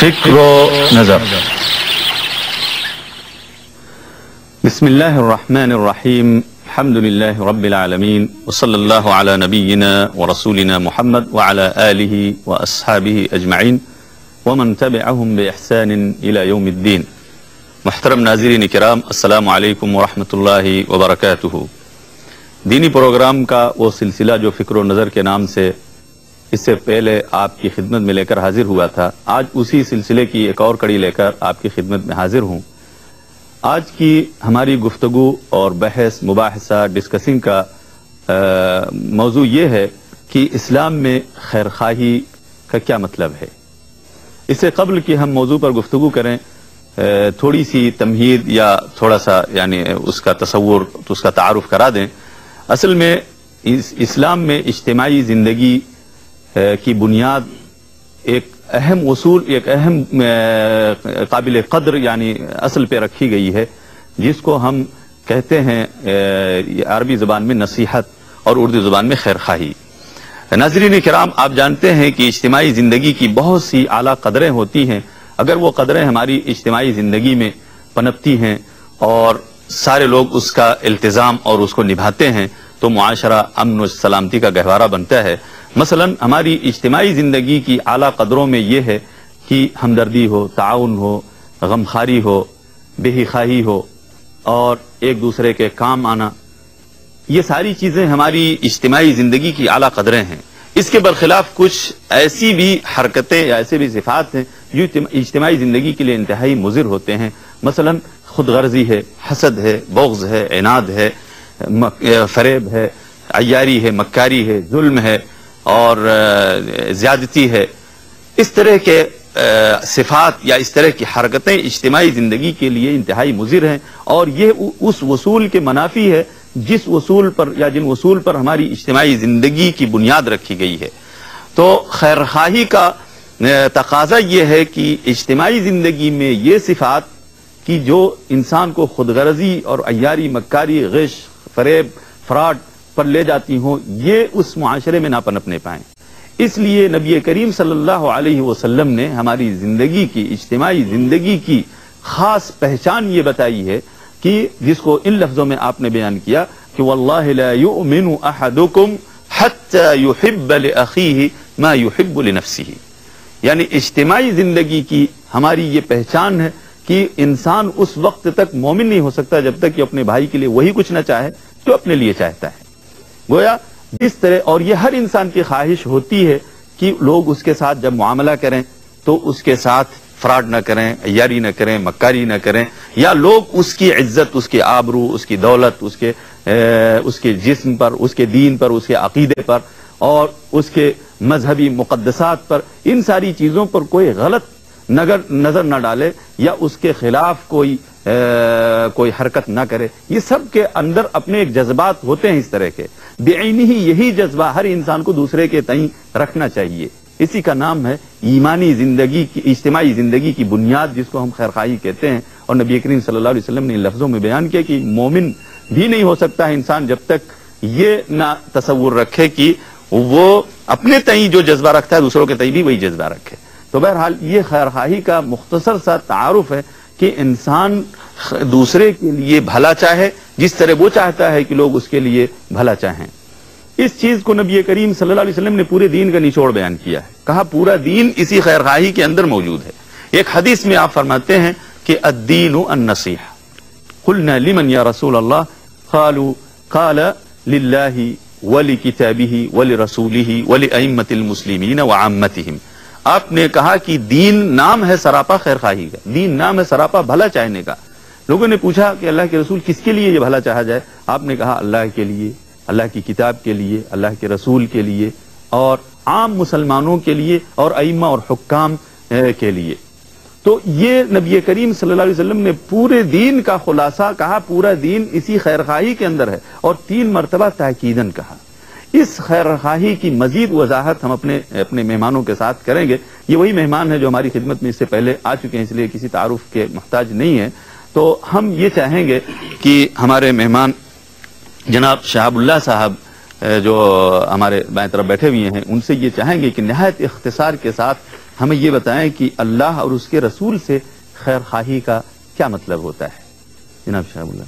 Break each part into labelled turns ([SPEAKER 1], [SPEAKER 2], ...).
[SPEAKER 1] فکر و نظر. بسم اللہ الرحمن الرحیم. الحمد للہ رب العالمین وصلی اللہ علی نبینا ورسولنا محمد وعلی آلہ واصحابہ اجمعین ومن تبعہم بإحسان الى یوم الدین. محترم ناظرین کرام، السلام علیکم ورحمۃ اللہ وبرکاتہ. دینی پروگرام کا وہ سلسلہ جو فکر و نظر کے نام سے اس سے پہلے آپ کی خدمت میں لے کر حاضر ہوا تھا، آج اسی سلسلے کی ایک اور کڑی لے کر آپ کی خدمت میں حاضر ہوں. آج کی ہماری گفتگو اور بحث مباحثہ ڈسکسنگ کا موضوع یہ ہے کہ اسلام میں خیر خواہی کا کیا مطلب ہے. اس سے قبل کہ ہم موضوع پر گفتگو کریں، تھوڑی سی تمہید یا تھوڑا سا یعنی اس کا تصور، اس کا تعارف کرا دیں. اصل میں اسلام میں اجتماعی زندگی کی بنیاد ایک اہم اصول، ایک اہم قابل قدر یعنی اصل پہ رکھی گئی ہے، جس کو ہم کہتے ہیں عربی زبان میں نصیحت اور اردو زبان میں خیر خواہی. ناظرین کرام، آپ جانتے ہیں کہ اجتماعی زندگی کی بہت سی اعلیٰ قدریں ہوتی ہیں. اگر وہ قدریں ہماری اجتماعی زندگی میں پنپتی ہیں اور سارے لوگ اس کا التزام اور اس کو نبھاتے ہیں تو معاشرہ امن و سلامتی کا گہوارہ بنتا ہے. مثلا ہماری اجتماعی زندگی کی اعلیٰ قدروں میں یہ ہے کہ ہمدردی ہو، تعاون ہو، غمخواری ہو، بے خواہی ہو اور ایک دوسرے کے کام آنا. یہ ساری چیزیں ہماری اجتماعی زندگی کی اعلیٰ قدریں ہیں. اس کے برخلاف کچھ ایسی بھی حرکتیں یا ایسے بھی صفات ہیں جو اجتماعی زندگی کے لیے انتہائی مضر ہوتے ہیں. مثلا خود غرضی ہے، حسد ہے، بغض ہے، عناد ہے، فریب ہے، عیاری ہے، مکاری ہے، ظلم ہے اور زیادتی ہے. اس طرح کے صفات یا اس طرح کی حرکتیں اجتماعی زندگی کے لیے انتہائی مضر ہیں اور یہ اس اصول کے منافی ہے جس اصول پر یا جن اصول پر ہماری اجتماعی زندگی کی بنیاد رکھی گئی ہے. تو خیر خواہی کا تقاضا یہ ہے کہ اجتماعی زندگی میں یہ صفات کی جو انسان کو خود غرضی اور عیاری، مکاری، غش، فریب، فراڈ پر لے جاتی ہوں، یہ اس معاشرے میں نہ پنپنے پائیں. اس لیے نبی کریم صلی اللہ علیہ وسلم نے ہماری زندگی کی، اجتماعی زندگی کی خاص پہچان یہ بتائی ہے کہ جس کو ان لفظوں میں آپ نے بیان کیا کہ واللہ لا یؤمن احدکم حتی یحب لأخیہ ما یحب لنفسہ. یعنی اجتماعی زندگی کی ہماری یہ پہچان ہے کہ انسان اس وقت تک مومن نہیں ہو سکتا جب تک کہ اپنے بھائی کے لیے وہی کچھ نہ چاہے جو اپنے لیے چاہتا ہے. گویا اس طرح، اور یہ ہر انسان کی خواہش ہوتی ہے کہ لوگ اس کے ساتھ جب معاملہ کریں تو اس کے ساتھ فراڈ نہ کریں، عیاری نہ کریں، مکاری نہ کریں، یا لوگ اس کی عزت، اس کی آبرو، اس کی دولت، اس کے جسم پر، اس کے دین پر، اس کے عقیدے پر اور اس کے مذہبی مقدسات پر، ان ساری چیزوں پر کوئی غلط نظر نہ ڈالے یا اس کے خلاف کوئی حرکت نہ کرے. یہ سب کے اندر اپنے ایک جذبات ہوتے ہیں اس طرح کے. بعینہ ہی یہی جذبہ ہر انسان کو دوسرے کے تئیں رکھنا چاہیے. اسی کا نام ہے ایمانی زندگی کی، اجتماعی زندگی کی بنیاد، جس کو ہم خیر خواہی کہتے ہیں. اور نبی کریم صلی اللہ علیہ وسلم نے ان لفظوں میں بیان کیا کہ مومن بھی نہیں ہو سکتا ہے انسان جب تک یہ نہ تصور رکھے کہ وہ اپنے تئیں جو جذبہ رکھتا ہے دوسروں کے تئیں بھی وہی جذبہ رکھے. تو بہرحال یہ خیر خواہی کا مختصر سا تعارف ہے کہ انسان دوسرے کے لیے بھلا چاہے جس طرح وہ چاہتا ہے کہ لوگ اس کے لیے بھلا چاہیں. اس چیز کو نبی کریم صلی اللہ علیہ وسلم نے پورے دین کا نچوڑ بیان کیا ہے. کہا پورا دین اسی خیر خواہی کے اندر موجود ہے. ایک حدیث میں آپ فرماتے ہیں کہ الدین النصیحہ. قلنا لمن یا رسول اللہ؟ قالوا قال للہ ولکتابہ ولرسولہ ولأئمۃ المسلمین وعامتہم. آپ نے کہا کہ دین نام ہے سراپا خیر خواہی کا، دین نام ہے سراپا بھلا چاہنے کا. لوگوں نے پوچھا کہ اللہ کے رسول کس کے لیے یہ بھلا چاہا جائے؟ آپ نے کہا اللہ کے لیے، اللہ کی کتاب کے لیے، اللہ کے رسول کے لیے اور عام مسلمانوں کے لیے اور ائمہ اور حکام کے لیے. تو یہ نبی کریم صلی اللہ علیہ وسلم نے پورے دین کا خلاصہ کہا. پورا دین اسی خیر خواہی کے اندر ہے اور 3 مرتبہ تاکیداً کہا. اس خیر خواہی کی مزید وضاحت ہم اپنے مہمانوں کے ساتھ کریں گے. یہ وہی مہمان ہیں جو ہماری خدمت میں اس سے پہلے آ چکے ہیں، اس لیے کسی تعارف کے محتاج نہیں ہیں. تو ہم یہ چاہیں گے کہ ہمارے مہمان جناب شہاب اللہ صاحب جو ہمارے بائیں طرف بیٹھے ہوئے ہیں، ان سے یہ چاہیں گے کہ نہایت اختصار کے ساتھ ہمیں یہ بتائیں کہ اللہ اور اس کے رسول سے خیر خواہی کا کیا مطلب ہوتا ہے؟ جناب شاہ اللہ.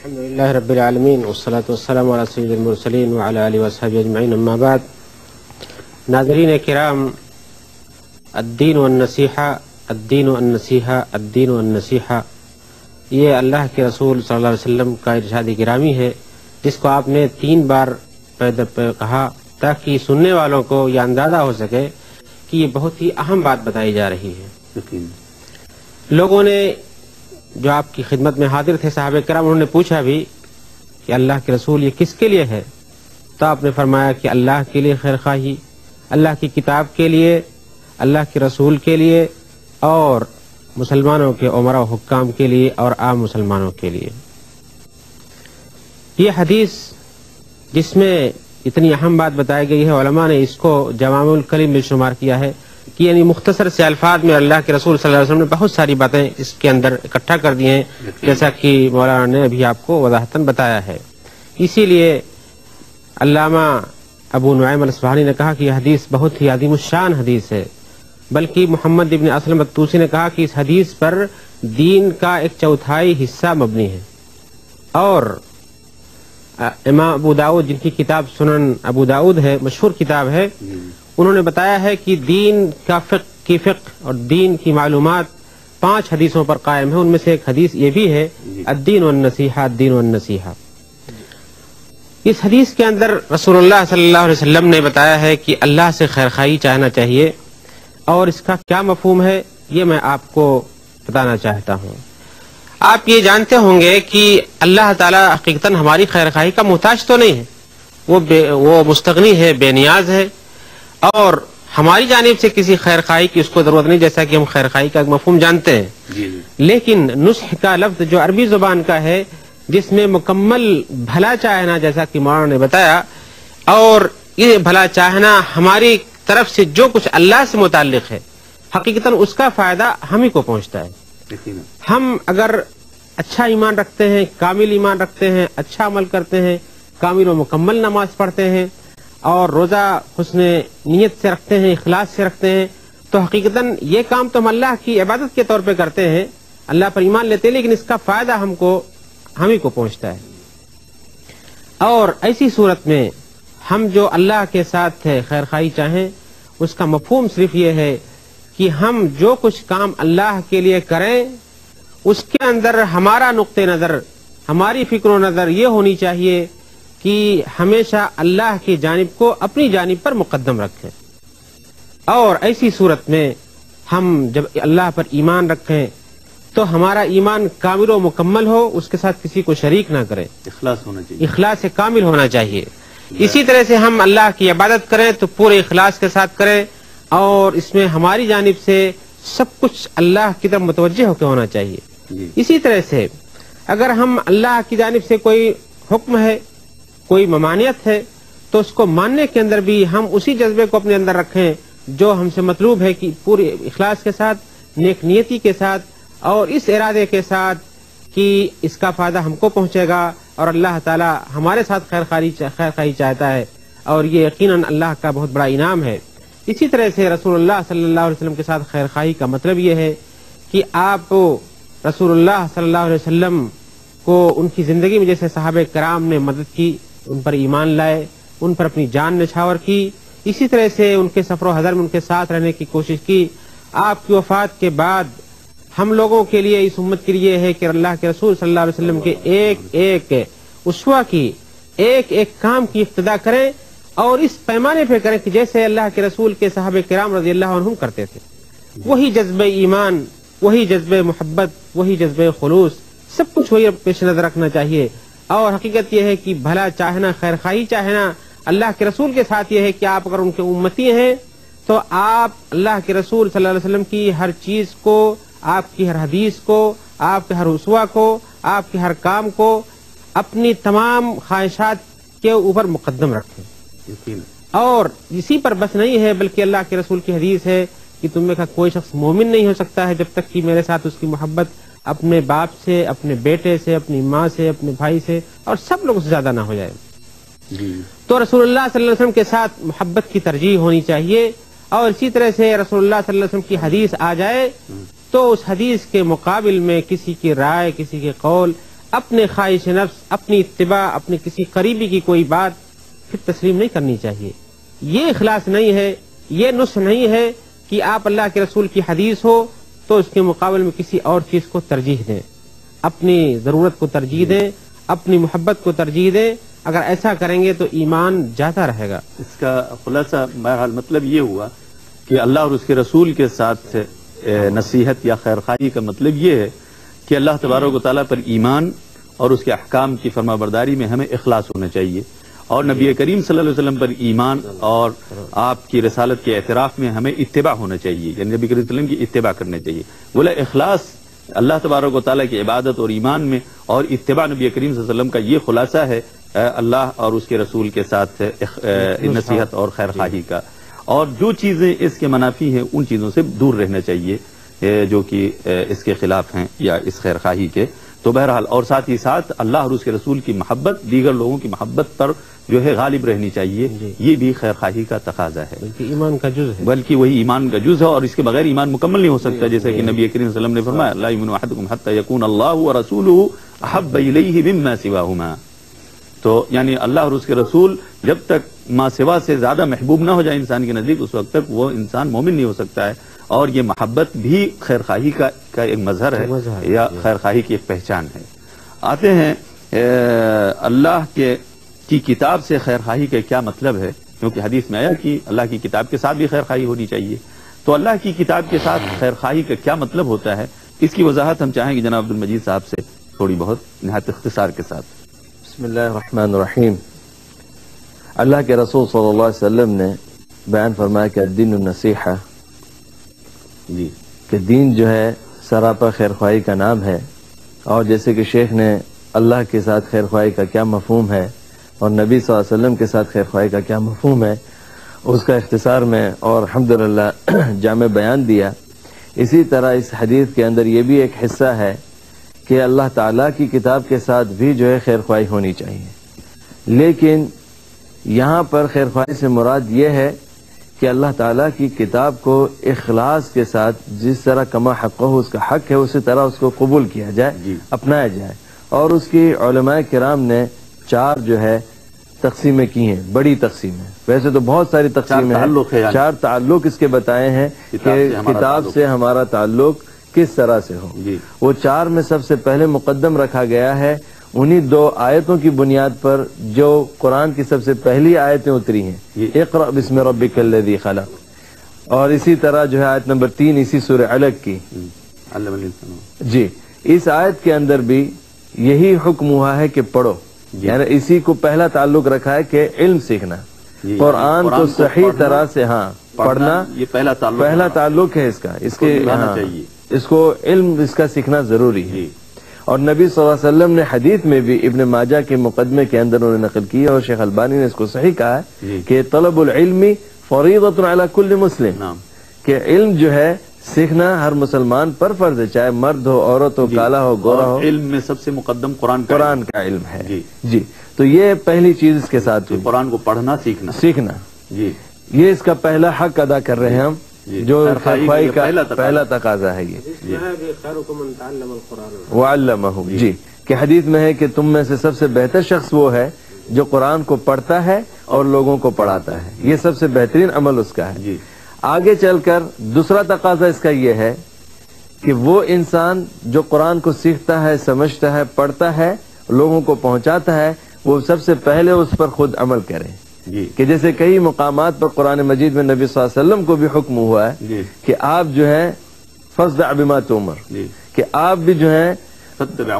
[SPEAKER 2] الحمدللہ رب العالمین والصلاة والسلام علی سید المرسلین وعلی آلہ وصحبہ اجمعین، اما بعد. ناظرین کرام، الدین والنصیحہ، الدین والنصیحہ، الدین والنصیحہ، یہ اللہ کے رسول صلی اللہ علیہ وسلم کا ارشاد گرامی ہے، جس کو آپ نے 3 بار کہا تاکہ سننے والوں کو یہ اندازہ ہو سکے کہ یہ بہت ہی اہم بات بتائی جا رہی ہے. لوگوں نے جو آپ کی خدمت میں حاضر تھے صحابہ کرام، انہوں نے پوچھا بھی کہ اللہ کے رسول یہ کس کے لیے ہے؟ تو آپ نے فرمایا کہ اللہ کے لیے خیر خواہی، اللہ کی کتاب کے لیے، اللہ کے رسول کے لیے، اور مسلمانوں کے عمراء و حکام کے لیے اور عام مسلمانوں کے لیے. یہ حدیث جس میں اتنی اہم بات بتائی گئی ہے، علماء نے اس کو جوامع الکلم میں شمار کیا ہے کہ یعنی مختصر سے الفاظ میں اللہ کے رسول صلی اللہ علیہ وسلم نے بہت ساری باتیں اس کے اندر اکٹھا کر دی ہیں، جیسا کہ مولانا نے ابھی آپ کو وضاحتاً بتایا ہے. اسی لیے علامہ ابو نعیم الاصفہانی نے کہا کہ یہ حدیث بہت ہی عظیم الشان حدیث ہے، بلکہ محمد ابن اسلم الطوسی نے کہا کہ اس حدیث پر دین کا 1/4 حصہ مبنی ہے. اور امام ابو داؤد، جن کی کتاب سنن ابو داؤد ہے، مشہور کتاب ہے، انہوں نے بتایا ہے کہ دین کا فقہ اور دین کی معلومات 5 حدیثوں پر قائم ہے. ان میں سے ایک حدیث یہ بھی ہے، الدین والنصیحہ، الدین والنصیحہ. اس حدیث کے اندر رسول اللہ صلی اللہ علیہ وسلم نے بتایا ہے کہ اللہ سے خیر خواہی چاہنا چاہیے، اور اس کا کیا مفہوم ہے یہ میں آپ کو بتانا چاہتا ہوں. آپ یہ جانتے ہوں گے کہ اللہ تعالی حقیقتاً ہماری خیر خواہی کا محتاج تو نہیں ہے، وہ مستغنی ہے، بے نیاز ہے، اور ہماری جانب سے کسی خیر خواہی کی اس کو ضرورت نہیں، جیسا کہ ہم خیر خواہی کا ایک مفہوم جانتے ہیں. لیکن نصح کا لفظ جو عربی زبان کا ہے، جس میں مکمل بھلا چاہنا، جیسا کہ مولانا نے بتایا، اور یہ بھلا چاہنا ہماری طرف سے جو کچھ اللہ سے متعلق ہے، حقیقتاً اس کا فائدہ ہم ہی کو پہنچتا ہے. ہم اگر اچھا ایمان رکھتے ہیں، کامل ایمان رکھتے ہیں، اچھا عمل کرتے ہیں، کامل و مکمل نماز پڑھتے ہیں، اور روزہ حسن نیت سے رکھتے ہیں، اخلاص سے رکھتے ہیں، تو حقیقتاً یہ کام تو ہم اللہ کی عبادت کے طور پہ کرتے ہیں، اللہ پر ایمان لیتے ہیں، لیکن اس کا فائدہ ہم ہی کو پہنچتا ہے. اور ایسی صورت میں ہم جو اللہ کے ساتھ خیر خواہی چاہیں، اس کا مفہوم صرف یہ ہے کہ ہم جو کچھ کام اللہ کے لیے کریں، اس کے اندر ہمارا نقطہ نظر، ہماری فکر و نظر یہ ہونی چاہیے کہ ہمیشہ اللہ کی جانب کو اپنی جانب پر مقدم رکھیں. اور ایسی صورت میں ہم جب اللہ پر ایمان رکھیں تو ہمارا ایمان کامل و مکمل ہو، اس کے ساتھ کسی کو شریک نہ کریں،
[SPEAKER 1] اخلاص ہونا چاہیے،
[SPEAKER 2] اخلاص کامل ہونا چاہیے. اسی طرح سے ہم اللہ کی عبادت کریں تو پورے اخلاص کے ساتھ کریں، اور اس میں ہماری جانب سے سب کچھ اللہ کی طرف متوجہ ہو کے ہونا چاہیے. اسی طرح سے اگر ہم اللہ کی جانب سے کوئی حکم ہے، کوئی ممانعت ہے، تو اس کو ماننے کے اندر بھی ہم اسی جذبے کو اپنے اندر رکھیں جو ہم سے مطلوب ہے، کہ پورے اخلاص کے ساتھ، نیک نیتی کے ساتھ، اور اس ارادے کے ساتھ کہ اس کا فائدہ ہم کو پہنچے گا، اور اللہ تعالی ہمارے ساتھ خیر خواہی چاہتا ہے، اور یہ یقیناً اللہ کا بہت بڑا انعام ہے. اسی طرح سے رسول اللہ صلی اللہ علیہ وسلم کے ساتھ خیر خواہی کا مطلب یہ ہے کہ آپ رسول اللہ صلی اللہ علیہ وسلم کو ان کی زندگی میں جیسے صحابہ کرام نے مدد کی، ان پر ایمان لائے، ان پر اپنی جان نچھاور کی، اسی طرح سے ان کے سفر و حضر میں ان کے ساتھ رہنے کی کوشش کی. آپ کی وفات کے بعد ہم لوگوں کے لیے، اس امت کے لیے ہے کہ اللہ کے رسول صلی اللہ علیہ وسلم کے ایک ایک اسوہ کی، ایک ایک کام کی اقتدا کریں، اور اس پیمانے پہ کریں کہ جیسے اللہ کے رسول کے صحابہ کرام رضی اللہ عنہم کرتے تھے. وہی جذبہ ایمان، وہی جذبہ محبت، وہی جذبہ خلوص، سب کچھ وہی پیش نظر رکھنا چاہیے. اور حقیقت یہ ہے کہ بھلا چاہنا، خیر خواہی چاہنا اللہ کے رسول کے ساتھ یہ ہے کہ آپ اگر ان کے امتی ہیں تو آپ اللہ کے رسول صلی اللہ علیہ وسلم کی ہر چیز کو، آپ کی ہر حدیث کو، آپ کے ہر اسوہ کو، آپ کے ہر کام کو اپنی تمام خواہشات کے اوپر مقدم رکھیں. اور اسی پر بس نہیں ہے، بلکہ اللہ کے رسول کی حدیث ہے کہ تم میں کا کوئی شخص مومن نہیں ہو سکتا ہے جب تک کہ میرے ساتھ اس کی محبت اپنے باپ سے، اپنے بیٹے سے، اپنی ماں سے، اپنے بھائی سے، اور سب لوگوں سے زیادہ نہ ہو جائے. تو رسول اللہ صلی اللہ علیہ وسلم کے ساتھ محبت کی ترجیح ہونی چاہیے، اور اسی طرح سے رسول اللہ صلی اللہ علیہ وسلم کی حدیث آ جائے تو اس حدیث کے مقابل میں کسی کی رائے، کسی کے قول، اپنے خواہش نفس، اپنی اتباع، اپنے کسی قریبی کی کوئی بات پھر تسلیم نہیں کرنی چاہیے. یہ اخلاص نہیں ہے، یہ نصح نہیں ہے کہ آپ اللہ کے رسول کی حدیث ہو تو اس کے مقابل میں کسی اور چیز کو ترجیح دیں، اپنی ضرورت کو ترجیح دیں، اپنی محبت کو ترجیح دیں. اگر ایسا کریں گے تو ایمان جاتا رہے گا.
[SPEAKER 1] اس کا خلاصہ بہرحال مطلب یہ ہوا کہ اللہ اور اس کے رسول کے ساتھ نصیحت یا خیرخواہی کا مطلب یہ ہے کہ اللہ تبارک و تعالیٰ پر ایمان اور اس کے احکام کی فرما برداری میں ہمیں اخلاص ہونا چاہیے، اور نبی کریم صلی اللہ علیہ وسلم پر ایمان اور آپ کی رسالت کے اعتراف میں ہمیں اتباع ہونا چاہیے، یعنی نبی کریم صلی اللہ علیہ وسلم کی اتباع کرنا چاہیے. بولا اخلاص اللہ تبارک و تعالیٰ کی عبادت اور ایمان میں، اور اتباع نبی کریم صلی اللہ علیہ وسلم کا یہ خلاصہ ہے اللہ اور اس کے رسول کے ساتھ نصیحت اور خیرخواہی کا. اور جو چیزیں اس کے منافی ہیں ان چیزوں سے دور رہنا چاہیے جو کہ اس کے خلاف ہیں یا اس خیرخواہی کے. تو بہرحال اور ساتھ ہی ساتھ اللہ اور اس کے رسول کی محبت دیگر لوگوں کی محبت پر جو ہے غالب رہنی چاہیے، یہ بھی خیرخواہی کا تقاضا ہے،
[SPEAKER 2] بلکہ ایمان کا جز ہے،
[SPEAKER 1] بلکہ وہی ایمان کا جز ہے، اور اس کے بغیر ایمان مکمل نہیں ہو سکتا. جیسے کہ نبی کریم صلی اللہ علیہ وسلم نے فرمایا لا یؤمن احدکم حتی یکون اللہ ورسولہ احب الیہ مما سواہما. تو یعنی اللہ اور اس کے رسول جب تک ما سوا سے زیادہ محبوب نہ ہو جائے انسان کے نزدیک، اس وقت تک وہ انسان مومن نہیں ہو سکتا ہے. اور یہ محبت بھی خیرخواہی کا ایک مظہر ہے یا خیرخواہی کی ایک پہچان ہے. آتے ہیں اللہ کی کتاب سے خیرخواہی کا کیا مطلب ہے، کیونکہ حدیث میں آیا کہ اللہ کی کتاب کے ساتھ بھی خیرخواہی ہونی چاہیے. تو اللہ کی کتاب کے ساتھ خیرخواہی کا کیا مطلب ہوتا ہے، اس کی وضاحت ہم چاہیں گے جناب عبدالمجید صاحب سے تھوڑی بہت نہایت اختصار کے ساتھ.
[SPEAKER 3] بسم اللہ الرحمن الرحیم. اللہ کے رسول صلی اللہ علیہ وسلم نے بیان فرمایا کہ الدین النصیحہ،
[SPEAKER 1] جی
[SPEAKER 3] کہ دین جو ہے سراپا خیرخواہی کا نام ہے. اور جیسے کہ شیخ نے اللہ کے ساتھ خیرخواہی کا کیا مفہوم ہے اور نبی صلی اللہ علیہ وسلم کے ساتھ خیرخواہی کا کیا مفہوم ہے اس کا اختصار میں اور الحمدللہ جامع بیان دیا، اسی طرح اس حدیث کے اندر یہ بھی ایک حصہ ہے کہ اللہ تعالیٰ کی کتاب کے ساتھ بھی جو ہے خیرخواہی ہونی چاہیے. لیکن یہاں پر خیرخواہی سے مراد یہ ہے کہ اللہ تعالیٰ کی کتاب کو اخلاص کے ساتھ جس طرح کما حق ہو اس کا حق ہے اسی طرح اس کو قبول کیا جائے، اپنایا جائے. اور اس کی علماء کرام نے 4 جو ہے تقسیمیں کی ہیں، بڑی تقسیمیں. ویسے تو بہت ساری تقسیمیں ہیں، 4 تعلق اس کے بتائے ہیں کہ کتاب سے ہمارا تعلق کس طرح سے ہو. وہ 4 میں سب سے پہلے مقدم رکھا گیا ہے انہی 2 آیتوں کی بنیاد پر جو قرآن کی سب سے پہلی آیتیں اتری ہیں، اقرأ بسم ربک الذی خلق. اور اسی طرح جو ہے آیت نمبر 3 اسی سورہ علق کی. جی اس آیت کے اندر بھی یہی حکم ہوا ہے کہ پڑھو، یعنی اسی کو پہلا تعلق رکھا ہے کہ علم سیکھنا، قرآن کو صحیح طرح سے پڑھنا، یہ پہلا تعلق ہے اس کا. اس کے اس کو علم اس کا سیکھنا ضروری ہے. اور نبی صلی اللہ علیہ وسلم نے حدیث میں بھی ابن ماجہ کے مقدمے کے اندر انہوں نے نقل کی اور شیخ البانی نے اس کو صحیح کہا ہے کہ طلب العلم فریضۃ علی کل مسلم، کہ علم جو ہے سیکھنا ہر مسلمان پر فرض ہے، چاہے مرد ہو، عورت ہو، کالا ہو، گورا ہو.
[SPEAKER 1] علم میں سب سے مقدم قرآن
[SPEAKER 3] کا علم ہے. جی تو یہ پہلی چیز اس کے ساتھ
[SPEAKER 1] قرآن کو پڑھنا سیکھنا.
[SPEAKER 3] جی یہ اس کا پہلا حق ادا کر رہے ہیں ہم، جو خیرخواہی کا پہلا تقاضا ہے. یہ وعلمہ، جی کہ حدیث میں ہے کہ تم میں سے سب سے بہتر شخص وہ ہے جو قرآن کو پڑھتا ہے اور لوگوں کو پڑھاتا ہے. یہ سب سے بہترین عمل اس کا ہے. آگے چل کر دوسرا تقاضا اس کا یہ ہے کہ وہ انسان جو قرآن کو سیکھتا ہے، سمجھتا ہے، پڑھتا ہے، لوگوں کو پہنچاتا ہے، وہ سب سے پہلے اس پر خود عمل کرے. کہ جیسے کئی مقامات پر قرآن مجید میں نبی صلی اللہ علیہ وسلم کو بھی حکم ہوا ہے کہ آپ جو ہے فاصدع بما تؤمر، کہ آپ بھی جو ہے فاتبع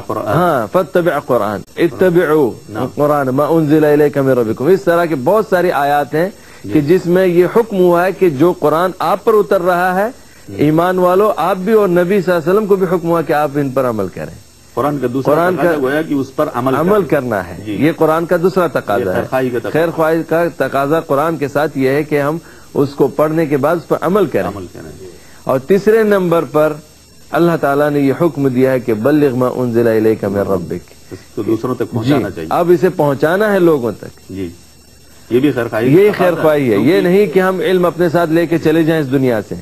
[SPEAKER 3] قرآن، اتبعوا قرآن ما انزل الیک من ربکم. اس طرح کے بہت ساری آیات ہیں کہ جس میں یہ حکم ہوا ہے کہ جو قرآن آپ پر اتر رہا ہے، ایمان والو آپ بھی، اور نبی صلی اللہ علیہ وسلم کو بھی حکم ہوا کہ آپ ان پر عمل کریں.
[SPEAKER 1] قرآن کا دوسرا تقاضا کہ اس پر
[SPEAKER 3] عمل کرنا ہے. یہ قرآن کا دوسرا تقاضا ہے. خیرخواہی کا تقاضا قرآن کے ساتھ یہ ہے کہ ہم اس کو پڑھنے کے بعد اس پر عمل کریں. اور تیسرے نمبر پر اللہ تعالیٰ نے یہ حکم دیا ہے کہ بلغ ما انزل الیک من ربک،
[SPEAKER 1] دوسروں تک پہنچانا چاہیے.
[SPEAKER 3] اب اسے پہنچانا ہے لوگوں تک.
[SPEAKER 1] یہ بھی خیر خواہی،
[SPEAKER 3] یہی خیر خواہی ہے. یہ نہیں کہ ہم علم اپنے ساتھ لے کے چلے جائیں اس دنیا سے.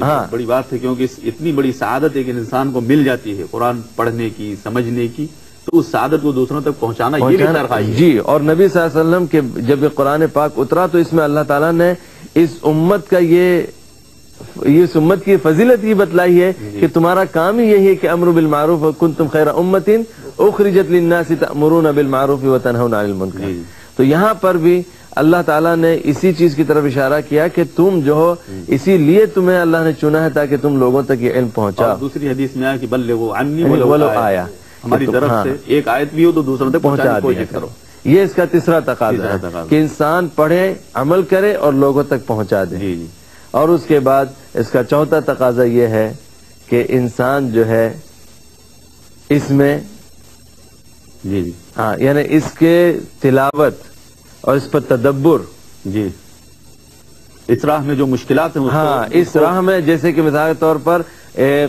[SPEAKER 1] ہاں بڑی بات ہے، کیونکہ اتنی بڑی سعادت ایک انسان کو مل جاتی ہے قرآن پڑھنے کی، سمجھنے کی، تو اس سعادت کو دوسروں تک پہنچانا یہ بھی خیر خواہی ہے.
[SPEAKER 3] جی. اور نبی صلی اللہ علیہ وسلم کے جب یہ قرآن پاک اترا تو اس میں اللہ تعالیٰ نے اس امت کا یہ اس امت کی فضیلت یہ بتلائی ہے کہ تمہارا کام ہی یہی ہے کہ امر بالمعروف کنتم خیر امت اخرجت للناس تأمرون بالمعروف وتنہون عن المنکر. تو یہاں پر بھی اللہ تعالیٰ نے اسی چیز کی طرف اشارہ کیا کہ تم جو ہو اسی لیے تمہیں اللہ نے چنا ہے تاکہ تم لوگوں تک یہ علم پہنچاؤ.
[SPEAKER 1] دوسری حدیث میں آیا کہ بلغوا عنی ولو آیا، ہماری طرف سے ایک آیت بھی ہو تو دوسروں تک پہنچانے کی کوشش کرو.
[SPEAKER 3] یہ اس کا تیسرا تقاضا ہے کہ انسان پڑھے، عمل کرے اور لوگوں تک پہنچا دے.
[SPEAKER 1] جی.
[SPEAKER 3] اور اس کے بعد اس کا چوتھا تقاضا یہ ہے کہ انسان جو ہے اس میں
[SPEAKER 1] جی
[SPEAKER 3] ہاں یعنی اس کے تلاوت اور اس پر تدبر،
[SPEAKER 1] جی اس راہ میں جو مشکلات ہیں
[SPEAKER 3] ہاں اس راہ میں، جیسے کہ مثال کے طور پر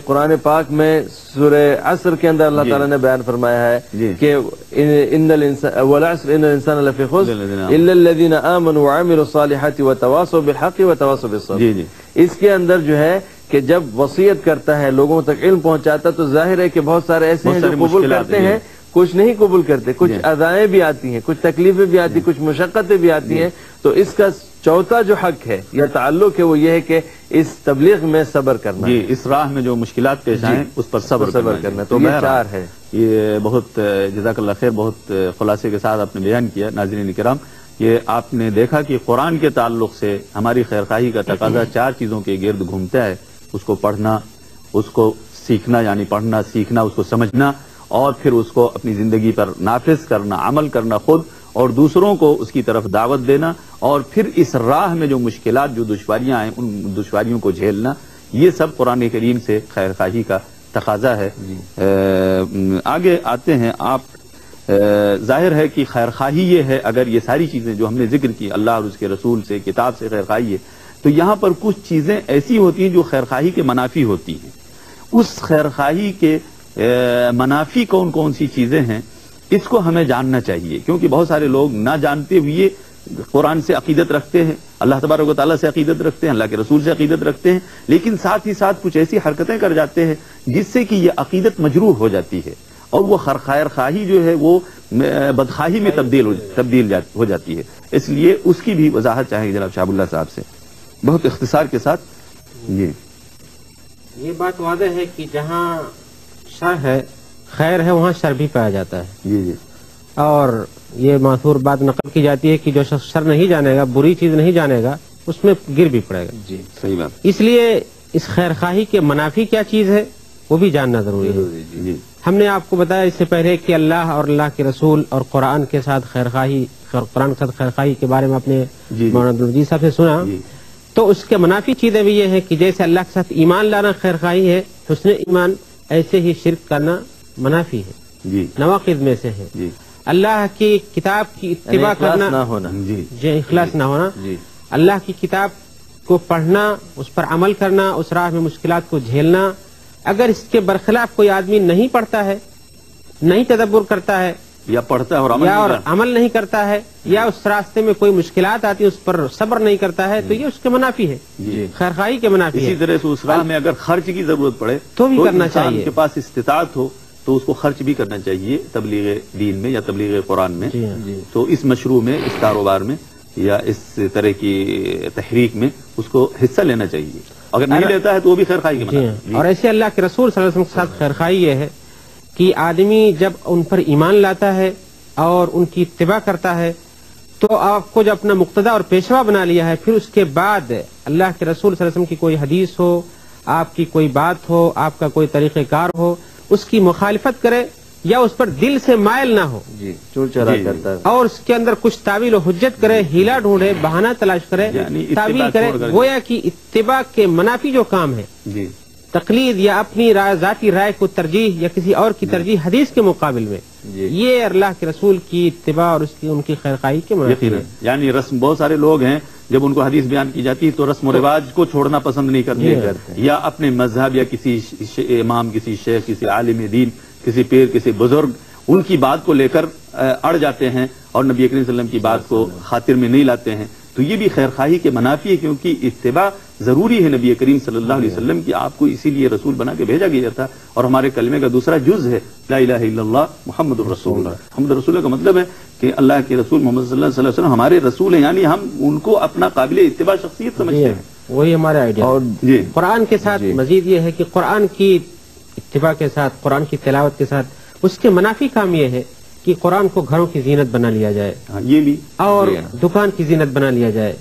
[SPEAKER 3] قرآن پاک میں سورہ عصر کے اندر اللہ تعالیٰ نے بیان فرمایا ہے کہ ان الانسان لفی خسر الا الذین آمنوا وعملوا الصالحات وتواصوا بالحق وتواصوا بالصبر. اس کے اندر جو ہے کہ جب وصیت کرتا ہے، لوگوں تک علم پہنچاتا، تو ظاہر ہے کہ بہت سارے ایسے ہیں جو قبول کرتے ہیں، کچھ نہیں قبول کرتے، کچھ ادائیں بھی آتی ہیں، کچھ تکلیفیں بھی آتی، کچھ مشقتیں بھی آتی ہیں. تو اس کا چوتھا جو حق ہے یا تعلق ہے وہ یہ ہے کہ اس تبلیغ میں صبر کرنا.
[SPEAKER 1] جی اس راہ میں جو مشکلات پیش آئیں اس پر صبر کرنا.
[SPEAKER 3] تو یہ چار ہے.
[SPEAKER 1] یہ بہت جزاک اللہ خیر، بہت خلاصے کے ساتھ آپ نے بیان کیا. ناظرین کرام، یہ آپ نے دیکھا کہ قرآن کے تعلق سے ہماری خیرخواہی کا تقاضا چار چیزوں کے گرد گھومتا ہے. اس کو پڑھنا، اس کو سیکھنا، یعنی پڑھنا سیکھنا، اس کو سمجھنا، اور پھر اس کو اپنی زندگی پر نافذ کرنا، عمل کرنا خود، اور دوسروں کو اس کی طرف دعوت دینا، اور پھر اس راہ میں جو مشکلات، جو دشواریاں ہیں، ان دشواریوں کو جھیلنا. یہ سب قرآن کریم سے خیرخواہی کا تقاضا ہے. آگے آتے ہیں آپ. ظاہر ہے کہ خیرخواہی یہ ہے، اگر یہ ساری چیزیں جو ہم نے ذکر کی، اللہ اور اس کے رسول سے، کتاب سے خیرخواہی ہے، تو یہاں پر کچھ چیزیں ایسی ہوتی ہیں جو خیرخواہی کے منافی ہوتی ہیں. اس خیرخواہی کے منافی کون کون سی چیزیں ہیں، اس کو ہمیں جاننا چاہیے، کیونکہ بہت سارے لوگ نہ جانتے ہوئے قرآن سے عقیدت رکھتے ہیں، اللہ تبارک و تعالیٰ سے عقیدت رکھتے ہیں، اللہ کے رسول سے عقیدت رکھتے ہیں، لیکن ساتھ ہی ساتھ کچھ ایسی حرکتیں کر جاتے ہیں جس سے کہ یہ عقیدت مجروح ہو جاتی ہے، اور وہ خیرخواہی جو ہے وہ بدخواہی میں تبدیل ہو جاتی ہے. اس لیے اس کی بھی وضاحت چاہیں جناب شہاب اللہ صاحب سے بہت اختصار کے ساتھ.
[SPEAKER 2] یہ بات واضح ہے کہ جہاں شر ہے، خیر ہے، وہاں شر بھی پایا جاتا ہے.
[SPEAKER 1] جی
[SPEAKER 2] اور یہ مشہور بات نقل کی جاتی ہے کہ جو شخص شر نہیں جانے گا، بری چیز نہیں جانے گا، اس میں گر بھی پڑے گا.
[SPEAKER 1] جی صحیح بات.
[SPEAKER 2] اس لیے اس خیرخواہی کے منافی کیا چیز ہے وہ بھی جاننا ضروری ہے.
[SPEAKER 1] جی
[SPEAKER 2] ہم نے آپ کو بتایا اس سے پہلے کہ اللہ اور اللہ کے رسول اور قرآن کے ساتھ خیرخواہی، قرآن کے ساتھ خیرخواہی کے بارے میں اپنے مولانا عبدالمجید صاحب سے سنا. تو اس کے منافی چیزیں بھی یہ ہیں کہ جیسے اللہ کے ساتھ ایمان لانا خیرخواہی ہے، حسن ایمان، ایسے ہی شرک کرنا منافی ہے،
[SPEAKER 1] جی
[SPEAKER 2] نواقض میں سے ہے.
[SPEAKER 1] جی
[SPEAKER 2] اللہ کی کتاب کی اتباع کرنا،
[SPEAKER 3] نہ ہونا،
[SPEAKER 2] جی اخلاص نہ ہونا، اللہ کی کتاب کو پڑھنا، اس پر عمل کرنا، اس راہ میں مشکلات کو جھیلنا. اگر اس کے برخلاف کوئی آدمی نہیں پڑھتا ہے، نہیں تدبر کرتا ہے،
[SPEAKER 1] یا پڑھتا ہے اور
[SPEAKER 2] عمل نہیں کرتا ہے، یا اس راستے میں کوئی مشکلات آتی ہے اس پر صبر نہیں کرتا ہے، تو یہ اس کے منافی ہے، خیرخواہی کے منافی ہے.
[SPEAKER 1] اسی طرح سے اس راہ میں اگر خرچ کی ضرورت پڑے
[SPEAKER 2] تو بھی کرنا چاہیے،
[SPEAKER 1] کے پاس استطاعت ہو تو اس کو خرچ بھی کرنا چاہیے تبلیغ دین میں یا تبلیغ قرآن میں. تو اس مشروع میں، اس کاروبار میں یا اس طرح کی تحریک میں اس کو حصہ لینا چاہیے. اگر نہیں لیتا ہے تو وہ بھی خیرخواہی کے منافی.
[SPEAKER 2] اور ایسے اللہ کے رسول صلی اللہ علیہ وسلم کے ساتھ خیرخواہی یہ ہے کہ آدمی جب ان پر ایمان لاتا ہے اور ان کی اتباع کرتا ہے تو آپ کو جب اپنا مقتدی اور پیشوا بنا لیا ہے، پھر اس کے بعد اللہ کے رسول صلی اللہ علیہ وسلم کی کوئی حدیث ہو، آپ کی کوئی بات ہو، آپ کا کوئی طریقہ کار ہو، اس کی مخالفت کرے یا اس پر دل سے مائل نہ ہو،
[SPEAKER 3] چور چرا کرتا ہے،
[SPEAKER 2] اور اس کے اندر کچھ تعویل و حجت کرے، ہیلا ڈھونڈے، بہانہ تلاش کرے، تعویل کرے، گویا کہ اتباع کے منافی جو کام ہے، تقلید یا اپنی ذاتی رائے کو ترجیح یا کسی اور کی ترجیح حدیث کے مقابل میں، یہ اللہ کے رسول کی اتباع اور ان کی خیرخواہی کے منافی ہے.
[SPEAKER 1] یعنی رسم، بہت سارے لوگ ہیں جب ان کو حدیث بیان کی جاتی ہے تو رسم و رواج کو چھوڑنا پسند نہیں کرتے، یا اپنے مذہب یا کسی امام، کسی شیخ، کسی عالم دین، کسی پیر، کسی بزرگ، ان کی بات کو لے کر اڑ جاتے ہیں اور نبی کریم صلی اللہ علیہ وسلم کی بات کو خاطر میں نہیں لاتے ہیں، تو یہ بھی خیر خواہی کے منافی ہے، کیونکہ اتباع ضروری ہے نبی کریم صلی اللہ علیہ وسلم کی. آپ کو اسی لیے رسول بنا کے بھیجا گیا تھا، اور ہمارے کلمے کا دوسرا جز ہے لا الہ الا اللہ محمد الرسول اللہ. محمد رسول اللہ کا مطلب ہے کہ اللہ کے رسول محمد صلی اللہ علیہ وسلم ہمارے رسول ہیں، یعنی ہم ان کو اپنا قابل اتباع شخصیت سمجھتے ہیں.
[SPEAKER 2] وہی ہمارا آئیڈیا.
[SPEAKER 3] اور
[SPEAKER 1] جی
[SPEAKER 2] قرآن کے ساتھ مزید یہ ہے کہ قرآن کی اتباع کے ساتھ، قرآن کی تلاوت کے ساتھ اس کے منافی کام یہ ہے کہ قرآن کو گھروں کی زینت بنا لیا جائے،
[SPEAKER 1] ہاں یہ بھی،
[SPEAKER 2] اور دکان کی زینت بنا لیا جائے.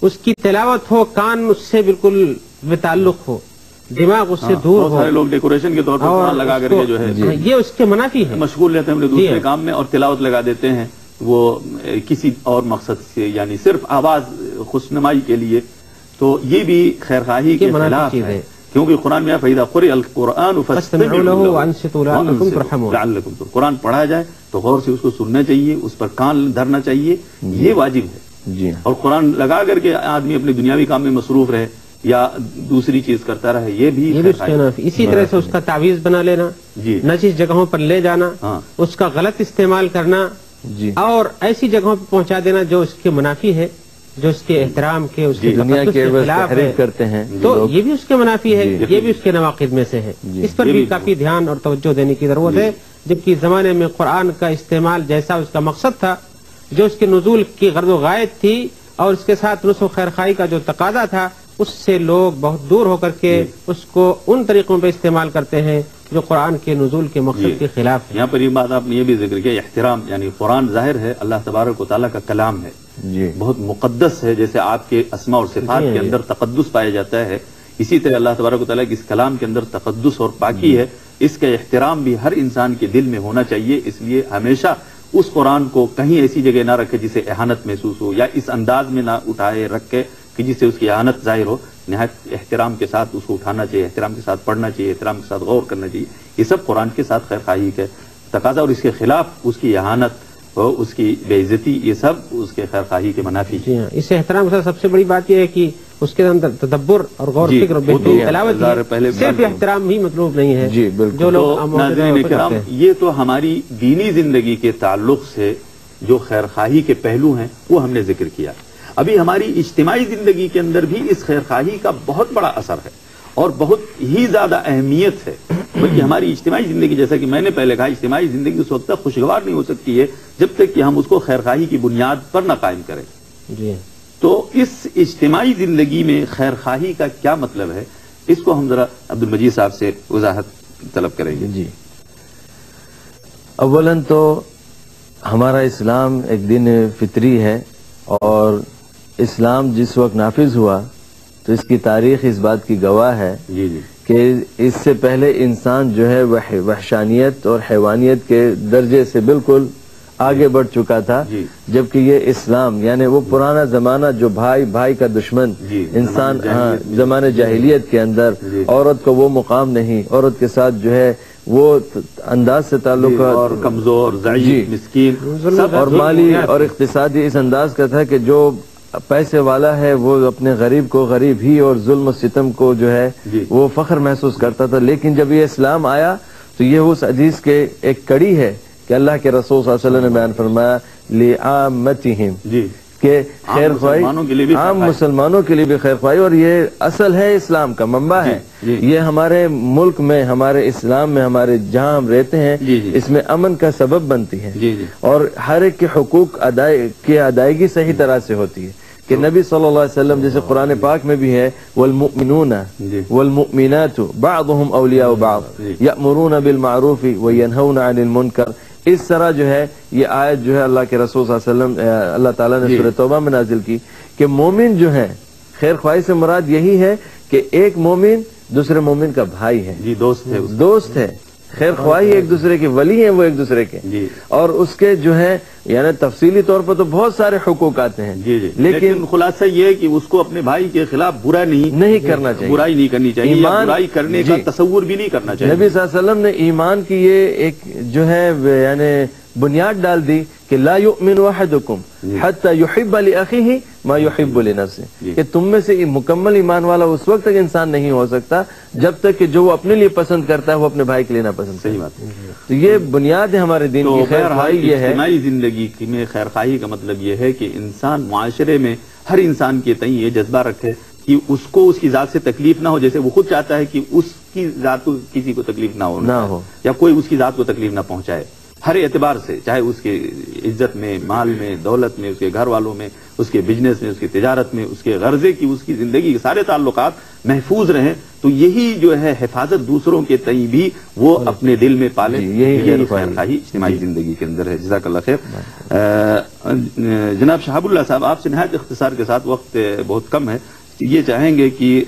[SPEAKER 2] اس کی تلاوت ہو، کان اس سے بالکل بے تعلق ہو، دماغ اس سے دور
[SPEAKER 1] بہت
[SPEAKER 2] ہو،
[SPEAKER 1] سارے لوگ ڈیکوریشن کے طور پر
[SPEAKER 2] اور
[SPEAKER 1] قرآن لگا کر کے جو ہے
[SPEAKER 2] یہ اس کے منافی ہے.
[SPEAKER 1] مشغول رہتے ہیں اپنے دوسرے کام میں، اور تلاوت لگا دیتے ہیں وہ کسی اور مقصد سے، یعنی صرف آواز خوشنمائی کے لیے. تو یہ بھی خیر خواہی کے خلاف ہے، کیونکہ قرآن میں فَإِذَا قُرِئَ الْقُرْآنُ فَاسْتَمِعُوا لَهُ
[SPEAKER 2] وَأَنصِتُوا لَعَلَّكُمْ تُرْحَمُونَ.
[SPEAKER 1] لعلکم ترحمون. قرآن پڑھا جائے تو غور سے اس کو سننا چاہیے، اس پر کان دھرنا چاہیے، یہ واجب ہے.
[SPEAKER 3] جی
[SPEAKER 1] اور قرآن لگا کر کے آدمی اپنے دنیاوی کام میں مصروف رہے یا دوسری چیز کرتا رہے، یہ بھی
[SPEAKER 2] یہ بھی اس کے منافی. اسی طرح سے اس کا تعویذ بنا لینا،
[SPEAKER 1] جی
[SPEAKER 2] نجس جگہوں پر لے جانا،
[SPEAKER 1] ہاں
[SPEAKER 2] اس کا غلط استعمال کرنا،
[SPEAKER 3] جی
[SPEAKER 2] اور ایسی جگہوں پہ پہنچا دینا جو اس کے منافی ہے، جو اس کے احترام کے، اس کے
[SPEAKER 3] دنیا
[SPEAKER 2] تقدس
[SPEAKER 3] کے
[SPEAKER 2] کے خلاف ہے،
[SPEAKER 3] تحریف کرتے ہیں
[SPEAKER 2] تو
[SPEAKER 3] لوگ.
[SPEAKER 2] یہ بھی اس کے منافی ہے، یہ بھی اس کے نواقض میں سے ہے. اس پر
[SPEAKER 1] یہ
[SPEAKER 2] بھی
[SPEAKER 1] بھی
[SPEAKER 2] کافی دھیان اور توجہ دینے کی ضرورت ہے. جبکہ اس زمانے میں قرآن کا استعمال جیسا اس کا مقصد تھا، جو اس کے نزول کی غرض و غایت تھی، اور اس کے ساتھ نصح و خیر خواہی کا جو تقاضا تھا، اس سے لوگ بہت دور ہو کر کے اس کو ان طریقوں پہ استعمال کرتے ہیں جو قرآن کے نزول کے مقصد کے خلاف ہے.
[SPEAKER 1] یہاں پر یہ بات آپ نے یہ بھی ذکر کیا، احترام، یعنی قرآن ظاہر ہے اللہ تبارک و تعالیٰ کا کلام ہے،
[SPEAKER 3] جی
[SPEAKER 1] بہت مقدس ہے. جیسے آپ کے اسماء اور صفات کے اندر تقدس پایا جاتا ہے، اسی طرح اللہ تبارک و تعالیٰ کے اس کلام کے اندر تقدس اور پاکی ہے. اس کا احترام بھی ہر انسان کے دل میں ہونا چاہیے. اس لیے ہمیشہ اس قرآن کو کہیں ایسی جگہ نہ رکھے جسے اہانت محسوس ہو، یا اس انداز میں نہ اٹھائے رکھے کہ جس سے اس کی اہانت ظاہر ہو. نہایت احترام کے ساتھ اس کو اٹھانا چاہیے، احترام کے ساتھ پڑھنا چاہیے، احترام کے ساتھ غور کرنا چاہیے. یہ سب قرآن کے ساتھ خیر خواہی کا تقاضا، اور اس کے خلاف اس کی اہانت اور اس کی بے عزتی، یہ سب اس کے خیر خواہی کے منافی.
[SPEAKER 2] جی ہاں، اس احترام کے ساتھ سب سے بڑی بات یہ ہے کہ اس کے اندر تدبر اور غور
[SPEAKER 1] جی،
[SPEAKER 2] فکر اور
[SPEAKER 1] وہ تو
[SPEAKER 2] بہترین تلاوت
[SPEAKER 1] ظاہر پہلے
[SPEAKER 2] ہے. صرف احترام ہی مطلوب نہیں ہے.
[SPEAKER 3] جی بالکل.
[SPEAKER 2] جو لوگ
[SPEAKER 1] تو ناظرین کرام، یہ تو ہماری دینی زندگی کے تعلق سے جو خیر خواہی کے پہلو ہیں وہ ہم نے ذکر کیا. ابھی ہماری اجتماعی زندگی کے اندر بھی اس خیر خواہی کا بہت بڑا اثر ہے اور بہت ہی زیادہ اہمیت ہے. بلکہ ہماری اجتماعی زندگی، جیسا کہ میں نے پہلے کہا، اجتماعی زندگی اس وقت تک خوشگوار نہیں ہو سکتی ہے جب تک کہ ہم اس کو خیر خواہی کی بنیاد پر نہ قائم کریں.
[SPEAKER 2] جی
[SPEAKER 1] تو اس اجتماعی زندگی میں خیر خواہی کا کیا مطلب ہے، اس کو ہم ذرا عبد المجید صاحب سے وضاحت طلب کریں گے.
[SPEAKER 3] جی اولاً تو ہمارا اسلام ایک دین فطری ہے، اور اسلام جس وقت نافذ ہوا تو اس کی تاریخ اس بات کی گواہ ہے
[SPEAKER 1] جی جی
[SPEAKER 3] کہ اس سے پہلے انسان جو ہے وحشانیت اور حیوانیت کے درجے سے بالکل آگے بڑھ چکا تھا.
[SPEAKER 1] جی.
[SPEAKER 3] جبکہ یہ اسلام یعنی وہ پرانا زمانہ جو بھائی بھائی کا دشمن،
[SPEAKER 1] جی.
[SPEAKER 3] انسان زمانے جاہلیت کے اندر
[SPEAKER 1] جی.
[SPEAKER 3] عورت کو وہ مقام نہیں، عورت کے ساتھ جو ہے وہ انداز سے تعلق
[SPEAKER 1] اور کمزور، ضعیف،
[SPEAKER 3] جی.
[SPEAKER 1] مسکین،
[SPEAKER 3] اور مالی اور اقتصادی اس انداز کا تھا کہ جو پیسے والا ہے وہ اپنے غریب کو غریب ہی اور ظلم و ستم کو جو ہے
[SPEAKER 1] جی.
[SPEAKER 3] وہ فخر محسوس کرتا تھا. لیکن جب یہ اسلام آیا تو یہ اس حدیث کے ایک کڑی ہے کہ اللہ کے رسول صلی اللہ علیہ وسلم نے بیان فرمایا لِعَامَّتِهِمْ
[SPEAKER 1] جی
[SPEAKER 3] کہ خیر خواہی عام مسلمانوں کے لیے بھی خیر خواہی، اور یہ اصل ہے اسلام کا منبع ہے. یہ ہمارے ملک میں، ہمارے اسلام میں، ہمارے جہاں ہم رہتے ہیں اس میں امن کا سبب بنتی ہے، اور ہر ایک کے حقوق کی ادائیگی صحیح طرح سے ہوتی ہے. کہ نبی صلی اللہ علیہ وسلم جیسے قرآن پاک میں بھی ہے والمؤمنون والمؤمنات بعضهم اولیاء بعض یأمرون بالمعروف وینہون عن المنکر. اس طرح جو ہے یہ آیت جو ہے اللہ کے رسول صلی اللہ علیہ وسلم اللہ تعالیٰ نے سورہ توبہ میں نازل کی کہ مومن جو ہیں، خیر خواہی سے مراد یہی ہے کہ ایک مومن دوسرے مومن کا بھائی ہے،
[SPEAKER 1] جی
[SPEAKER 3] دوست ہے. خیر خواہی ایک دوسرے کے ولی ہیں، وہ ایک دوسرے کے، اور اس کے جو ہے یعنی تفصیلی طور پر تو بہت سارے حقوق آتے ہیں.
[SPEAKER 1] لیکن خلاصہ یہ ہے کہ اس کو اپنے بھائی کے خلاف برا نہیں کرنا چاہیے، برائی نہیں کرنی چاہیے، برائی کرنے کا تصور بھی نہیں کرنا چاہیے.
[SPEAKER 3] نبی صلی اللہ علیہ وسلم نے ایمان کی یہ ایک جو ہے یعنی بنیاد ڈال دی کہ لا یؤمن احدکم حتی یحب لاخیہ ما يحب لنفسه کہ تم میں سے مکمل ایمان والا اس وقت تک انسان نہیں ہو سکتا جب تک کہ جو وہ اپنے لیے پسند کرتا ہے وہ اپنے بھائی کے لیے نہ پسند کرے.
[SPEAKER 1] صحیح بات ہے.
[SPEAKER 3] تو یہ بنیاد ہے ہمارے دین کی. خیر خواہی یہ ہے
[SPEAKER 1] اجتماعی زندگی میں خیر خواہی کا مطلب یہ ہے کہ انسان معاشرے میں ہر انسان کے تئیں یہ جذبہ رکھے کہ اس کو اس کی ذات سے تکلیف نہ ہو, جیسے وہ خود چاہتا ہے کہ اس کی ذات کو کسی کو تکلیف نہ ہو یا کوئی اس کی ذات کو تکلیف نہ پہنچائے ہر اعتبار سے, چاہے اس کے عزت میں, مال میں, دولت میں, اس کے گھر والوں میں, اس کے بزنس میں, اس کی تجارت میں, اس کے غرضے کی, اس کی زندگی کے سارے تعلقات محفوظ رہیں. تو یہی جو ہے حفاظت دوسروں کے تئیں بھی وہ اپنے دل میں پالے, یہی خیر خواہی اجتماعی زندگی کے اندر ہے. جزاک اللہ خیر. جناب شہاب اللہ صاحب, آپ سے نہایت اختصار کے ساتھ, وقت بہت کم ہے, یہ چاہیں گے کہ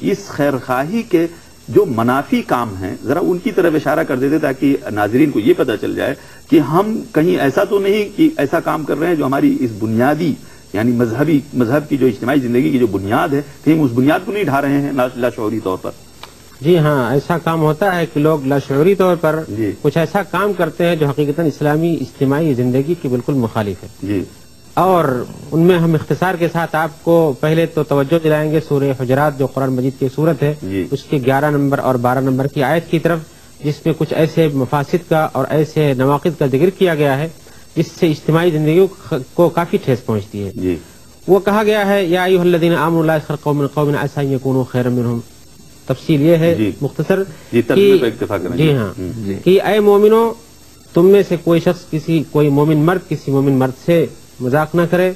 [SPEAKER 1] اس خیر خواہی کے جو منافی کام ہیں ذرا ان کی طرف اشارہ کر دیتے تاکہ ناظرین کو یہ پتہ چل جائے کہ ہم کہیں ایسا تو نہیں کہ ایسا کام کر رہے ہیں جو ہماری اس بنیادی یعنی مذہب کی جو اجتماعی زندگی کی جو بنیاد ہے کہیں اس بنیاد کو نہیں ڈھا رہے ہیں لاشعوری طور پر.
[SPEAKER 2] جی ہاں, ایسا کام ہوتا ہے کہ لوگ لاشعوری طور پر کچھ ایسا کام کرتے ہیں جو حقیقتاً اسلامی اجتماعی زندگی کی بالکل مخالف ہے.
[SPEAKER 1] جی,
[SPEAKER 2] اور ان میں ہم اختصار کے ساتھ آپ کو پہلے تو توجہ دلائیں گے سورہ حجرات جو قرآن مجید کی صورت ہے, اس کے 11 نمبر اور 12 نمبر کی آیت کی طرف, جس میں کچھ ایسے مفاسد کا اور ایسے نواقض کا ذکر کیا گیا ہے جس سے اجتماعی زندگی کو کافی ٹھیس پہنچتی ہے. وہ کہا گیا ہے یا ایھا الذین آمنوا لا یسخر قوم من قوم عسى ان یکونوا خیرا منہم. تفصیل یہ ہے مختصر جی ہاں کہ اے مومنو, تم میں سے کوئی شخص کوئی مومن مرد کسی مومن مرد سے مذاق نہ کرے,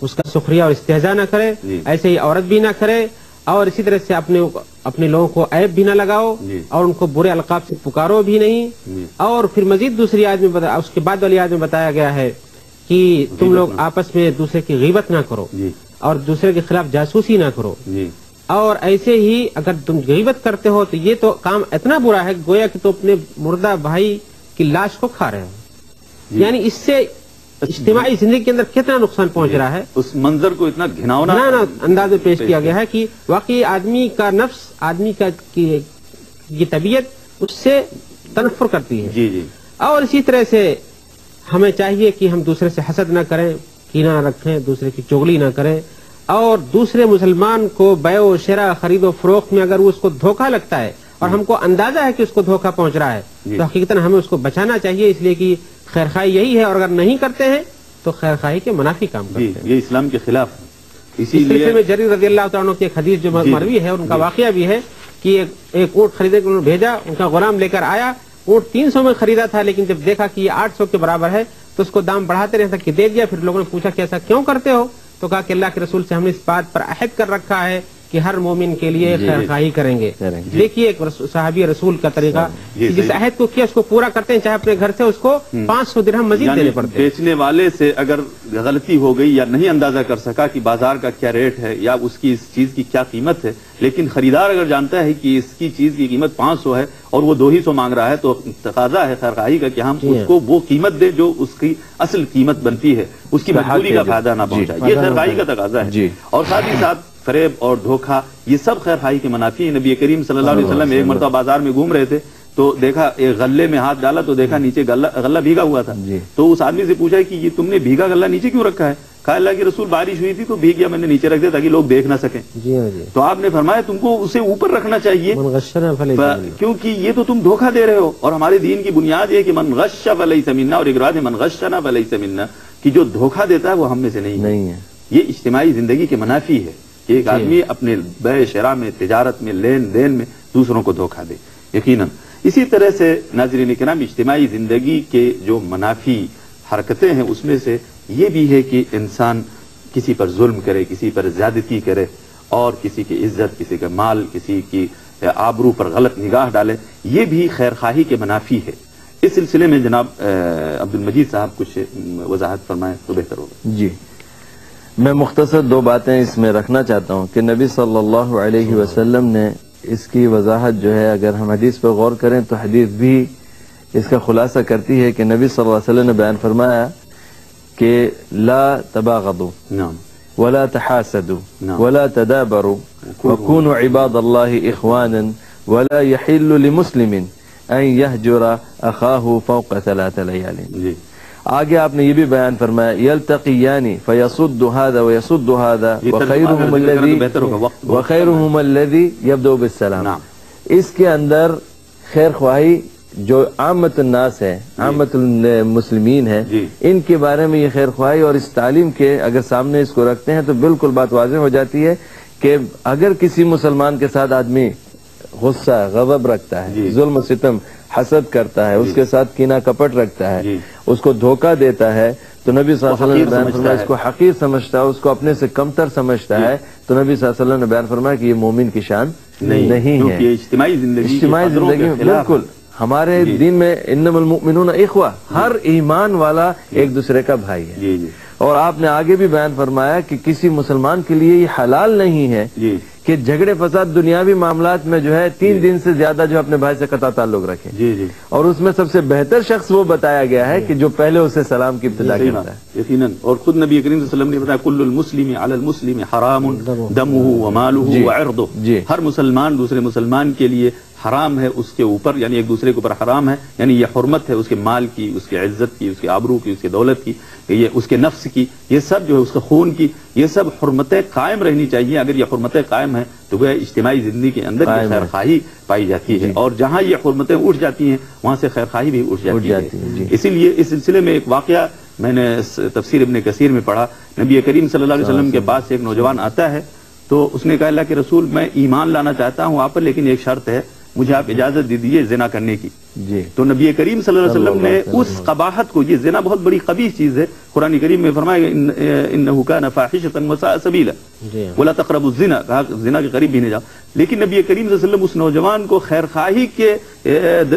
[SPEAKER 2] اس کا سخریہ اور استہزاء نہ کرے, ایسے ہی عورت بھی نہ کرے, اور اسی طرح سے اپنے لوگوں کو عیب بھی نہ لگاؤ اور ان کو برے القاب سے پکارو بھی نہیں. اور پھر مزید دوسری آیت میں اس کے بعد والی آیت میں بتایا گیا ہے کہ تم لوگ آپس میں دوسرے کی غیبت نہ کرو اور دوسرے کے خلاف جاسوسی نہ کرو. اور ایسے ہی اگر تم غیبت کرتے ہو تو یہ تو کام اتنا برا ہے گویا کہ تم اپنے مردہ بھائی کی لاش کو کھا رہے ہو. یعنی اس سے اجتماعی زندگی کے اندر کتنا نقصان پہنچ رہا ہے.
[SPEAKER 1] اس منظر کو اتنا گھناؤنا
[SPEAKER 2] انداز میں پیش کیا گیا ہے کہ واقعی آدمی کا نفس, آدمی کا کی طبیعت اس سے تنفر کرتی ہے.
[SPEAKER 1] جی.
[SPEAKER 2] اور اسی طرح سے ہمیں چاہیے کہ ہم دوسرے سے حسد نہ کریں, کینہ نہ رکھیں, دوسرے کی چغلی نہ کریں, اور دوسرے مسلمان کو بیع و شراء, خرید و فروخت میں اگر وہ اس کو دھوکہ لگتا ہے اور ہم کو اندازہ ہے کہ اس کو دھوکہ پہنچ رہا ہے تو حقیقتاً ہمیں اس کو بچانا چاہیے. اس لیے کہ خیر خواہی یہی ہے, اور اگر نہیں کرتے ہیں تو خیر خواہی کے منافی کام کرتے ہیں.
[SPEAKER 1] یہ اسلام کے خلاف ہے.
[SPEAKER 2] اسی لیے میں جریر رضی اللہ تعالیٰ عنہ کی ایک حدیث جو مروی ہے, ان کا واقعہ بھی ہے کہ ایک اونٹ خریدنے کو انہوں نے بھیجا, ان کا غلام لے کر آیا, اونٹ 300 میں خریدا تھا, لیکن جب دیکھا کہ یہ 800 کے برابر ہے تو اس کو دام بڑھاتے رہے تک کہ دے دیا. پھر لوگوں نے پوچھا کہ ایسا کیوں کرتے ہو, تو کہا کہ اللہ کے رسول سے ہم نے اس بات پر عہد کر رکھا ہے کہ ہر مومن کے لیے خیر خواہی کریں گے. دیکھیے ایک صحابی رسول کا طریقہ, جس عہد کو کیا اس کو پورا کرتے ہیں, چاہے اپنے گھر سے اس کو 500 درہم مزید دینے پڑتے ہیں.
[SPEAKER 1] بیچنے والے سے اگر غلطی ہو گئی یا نہیں اندازہ کر سکا کہ بازار کا کیا ریٹ ہے یا اس کی اس چیز کی کیا قیمت ہے, لیکن خریدار اگر جانتا ہے کہ اس کی چیز کی قیمت 500 ہے اور وہ 200 مانگ رہا ہے, تو تقاضا ہے خیر خواہی کا کہ ہم اس کو وہ قیمت دیں جو اس کی اصل قیمت بنتی ہے, اس کی مجبوری کا فائدہ نہ پہنچائے. یہ خیر خواہی کا تقاضا ہے. اور ساتھ ہی ساتھ فریب اور دھوکہ, یہ سب خیر خواہی کے منافی ہیں. نبی کریم صلی اللہ علیہ وسلم ایک مرتبہ بازار میں گھوم رہے تھے تو دیکھا ایک غلے میں ہاتھ ڈالا تو دیکھا نیچے غلہ بھیگا ہوا تھا. تو اس آدمی سے پوچھا کہ یہ تم نے بھیگا غلہ نیچے کیوں رکھا ہے؟ کہا اللہ کے رسول بارش ہوئی تھی تو بھیگ گیا, میں نے نیچے رکھ دیا تاکہ لوگ دیکھ نہ سکیں. تو آپ نے فرمایا تم کو اسے اوپر رکھنا چاہیے کیونکہ یہ تو تم دھوکہ دے رہے ہو. اور ہمارے دین کی بنیاد یہ کہ من غش فلیس منا, اور ایک روایت ہے من غشنا فلیس منا, کہ جو دھوکہ دیتا ہے وہ ہم میں سے نہیں ہے. یہ اجتماعی زندگی کے منافی ہے کہ ایک آدمی اپنے بیع شراء میں, تجارت میں, لین دین میں دوسروں کو دھوکہ دے. یقیناً اسی طرح سے ناظرین کرام, اجتماعی زندگی کے جو منافی حرکتیں ہیں اس میں سے یہ بھی ہے کہ انسان کسی پر ظلم کرے, کسی پر زیادتی کرے, اور کسی کی عزت, کسی کا مال, کسی کی آبرو پر غلط نگاہ ڈالے. یہ بھی خیر خواہی کے منافی ہے. اس سلسلے میں جناب عبد المجید صاحب کچھ وضاحت فرمائیں تو بہتر ہوگا.
[SPEAKER 3] جی, میں مختصر 2 باتیں اس میں رکھنا چاہتا ہوں کہ نبی صلی اللہ علیہ وسلم نے اس کی وضاحت جو ہے, اگر ہم حدیث پر غور کریں تو حدیث بھی اس کا خلاصہ کرتی ہے کہ نبی صلی اللہ علیہ وسلم نے بیان فرمایا کہ لا تباغضوا ولا تحاسدوا ولا تدابروا وكونوا عباد الله اخوانا ولا يحل لمسلم ان يهجر اخاه فوق 3 ليال. آگے آپ نے یہ بھی بیان فرمایا یلتقیانی فیصد هذا ویصد هذا وخیرهم الذی یبدأ بالسلام. اس کے اندر خیر خواہی جو عامت الناس ہے، عامت المسلمین ہے، ان کے بارے میں یہ خیر خواہی اور اس تعلیم کے اگر سامنے اس کو رکھتے ہیں تو بالکل بات واضح ہو جاتی ہے کہ اگر کسی مسلمان کے ساتھ آدمی غصہ غضب رکھتا ہے، ظلم و ستم حسد کرتا ہے، اس کے ساتھ کینہ کپٹ رکھتا ہے، اس کو دھوکہ دیتا ہے، تو نبی صلی اللہ علیہ وسلم نے بیان فرمایا اس کو حقیر سمجھتا ہے، اس کو اپنے سے کمتر سمجھتا ہے، تو نبی صلی اللہ علیہ وسلم نے بیان فرمایا کہ یہ مومن کی شان نہیں ہے.
[SPEAKER 1] اجتماعی زندگی
[SPEAKER 3] بالکل ہمارے دین میں انما المؤمنون اخوہ، ہر ایمان والا ایک دوسرے کا بھائی ہے. اور آپ نے آگے بھی بیان فرمایا کہ کسی مسلمان کے لیے یہ حلال نہیں ہے کہ جھگڑے فساد دنیاوی معاملات میں جو ہے 3 دن سے زیادہ جو اپنے بھائی سے قطع تعلق رکھے. اور اس میں سب سے بہتر شخص وہ بتایا گیا ہے کہ جو پہلے اسے سلام کی ابتدا کرتا ہے.
[SPEAKER 1] یقیناً. اور خود نبی کریم صلی اللہ علیہ وسلم نے بتایا کل المسلم علی المسلم حرام دمہ ومالہ وعرضہ. ہر مسلمان دوسرے مسلمان کے لیے حرام ہے، اس کے اوپر یعنی ایک دوسرے کے اوپر حرام ہے، یعنی یہ حرمت ہے اس کے مال کی، اس کی عزت کی، اس کے آبرو کی، اس کی دولت کی، یہ اس کے نفس کی، یہ سب جو ہے اس کے خون کی، یہ سب حرمتیں قائم رہنی چاہیے. اگر یہ حرمتیں قائم ہیں تو وہ اجتماعی زندگی کے اندر یہ خیر خواہی پائی جاتی ہے، اور جہاں یہ حرمتیں اٹھ جاتی ہیں وہاں سے خیر خواہی بھی اٹھ جاتی ہے. اسی لیے اس سلسلے میں ایک واقعہ میں نے تفسیر ابن کثیر میں پڑھا. نبی کریم صلی اللہ علیہ وسلم کے پاس ایک نوجوان آتا ہے تو اس نے کہا اللہ کے رسول میں ایمان لانا چاہتا ہوں آپ پر، لیکن ایک شرط ہے، مجھے آپ اجازت دے دیجیے زنا کرنے کی. تو نبی کریم صلی اللہ علیہ وسلم نے اس قباحت کو، یہ زنا بہت بڑی قبیح چیز ہے، قرآن کریم میں فرمایا انہ کان فاحشۃ وساء سبیلا ولا تقربوا الزنا، کہا زنا کے قریب بھی نہیں جاؤ. لیکن نبی کریم صلی اللہ علیہ وسلم اس نوجوان کو خیر خواہی کے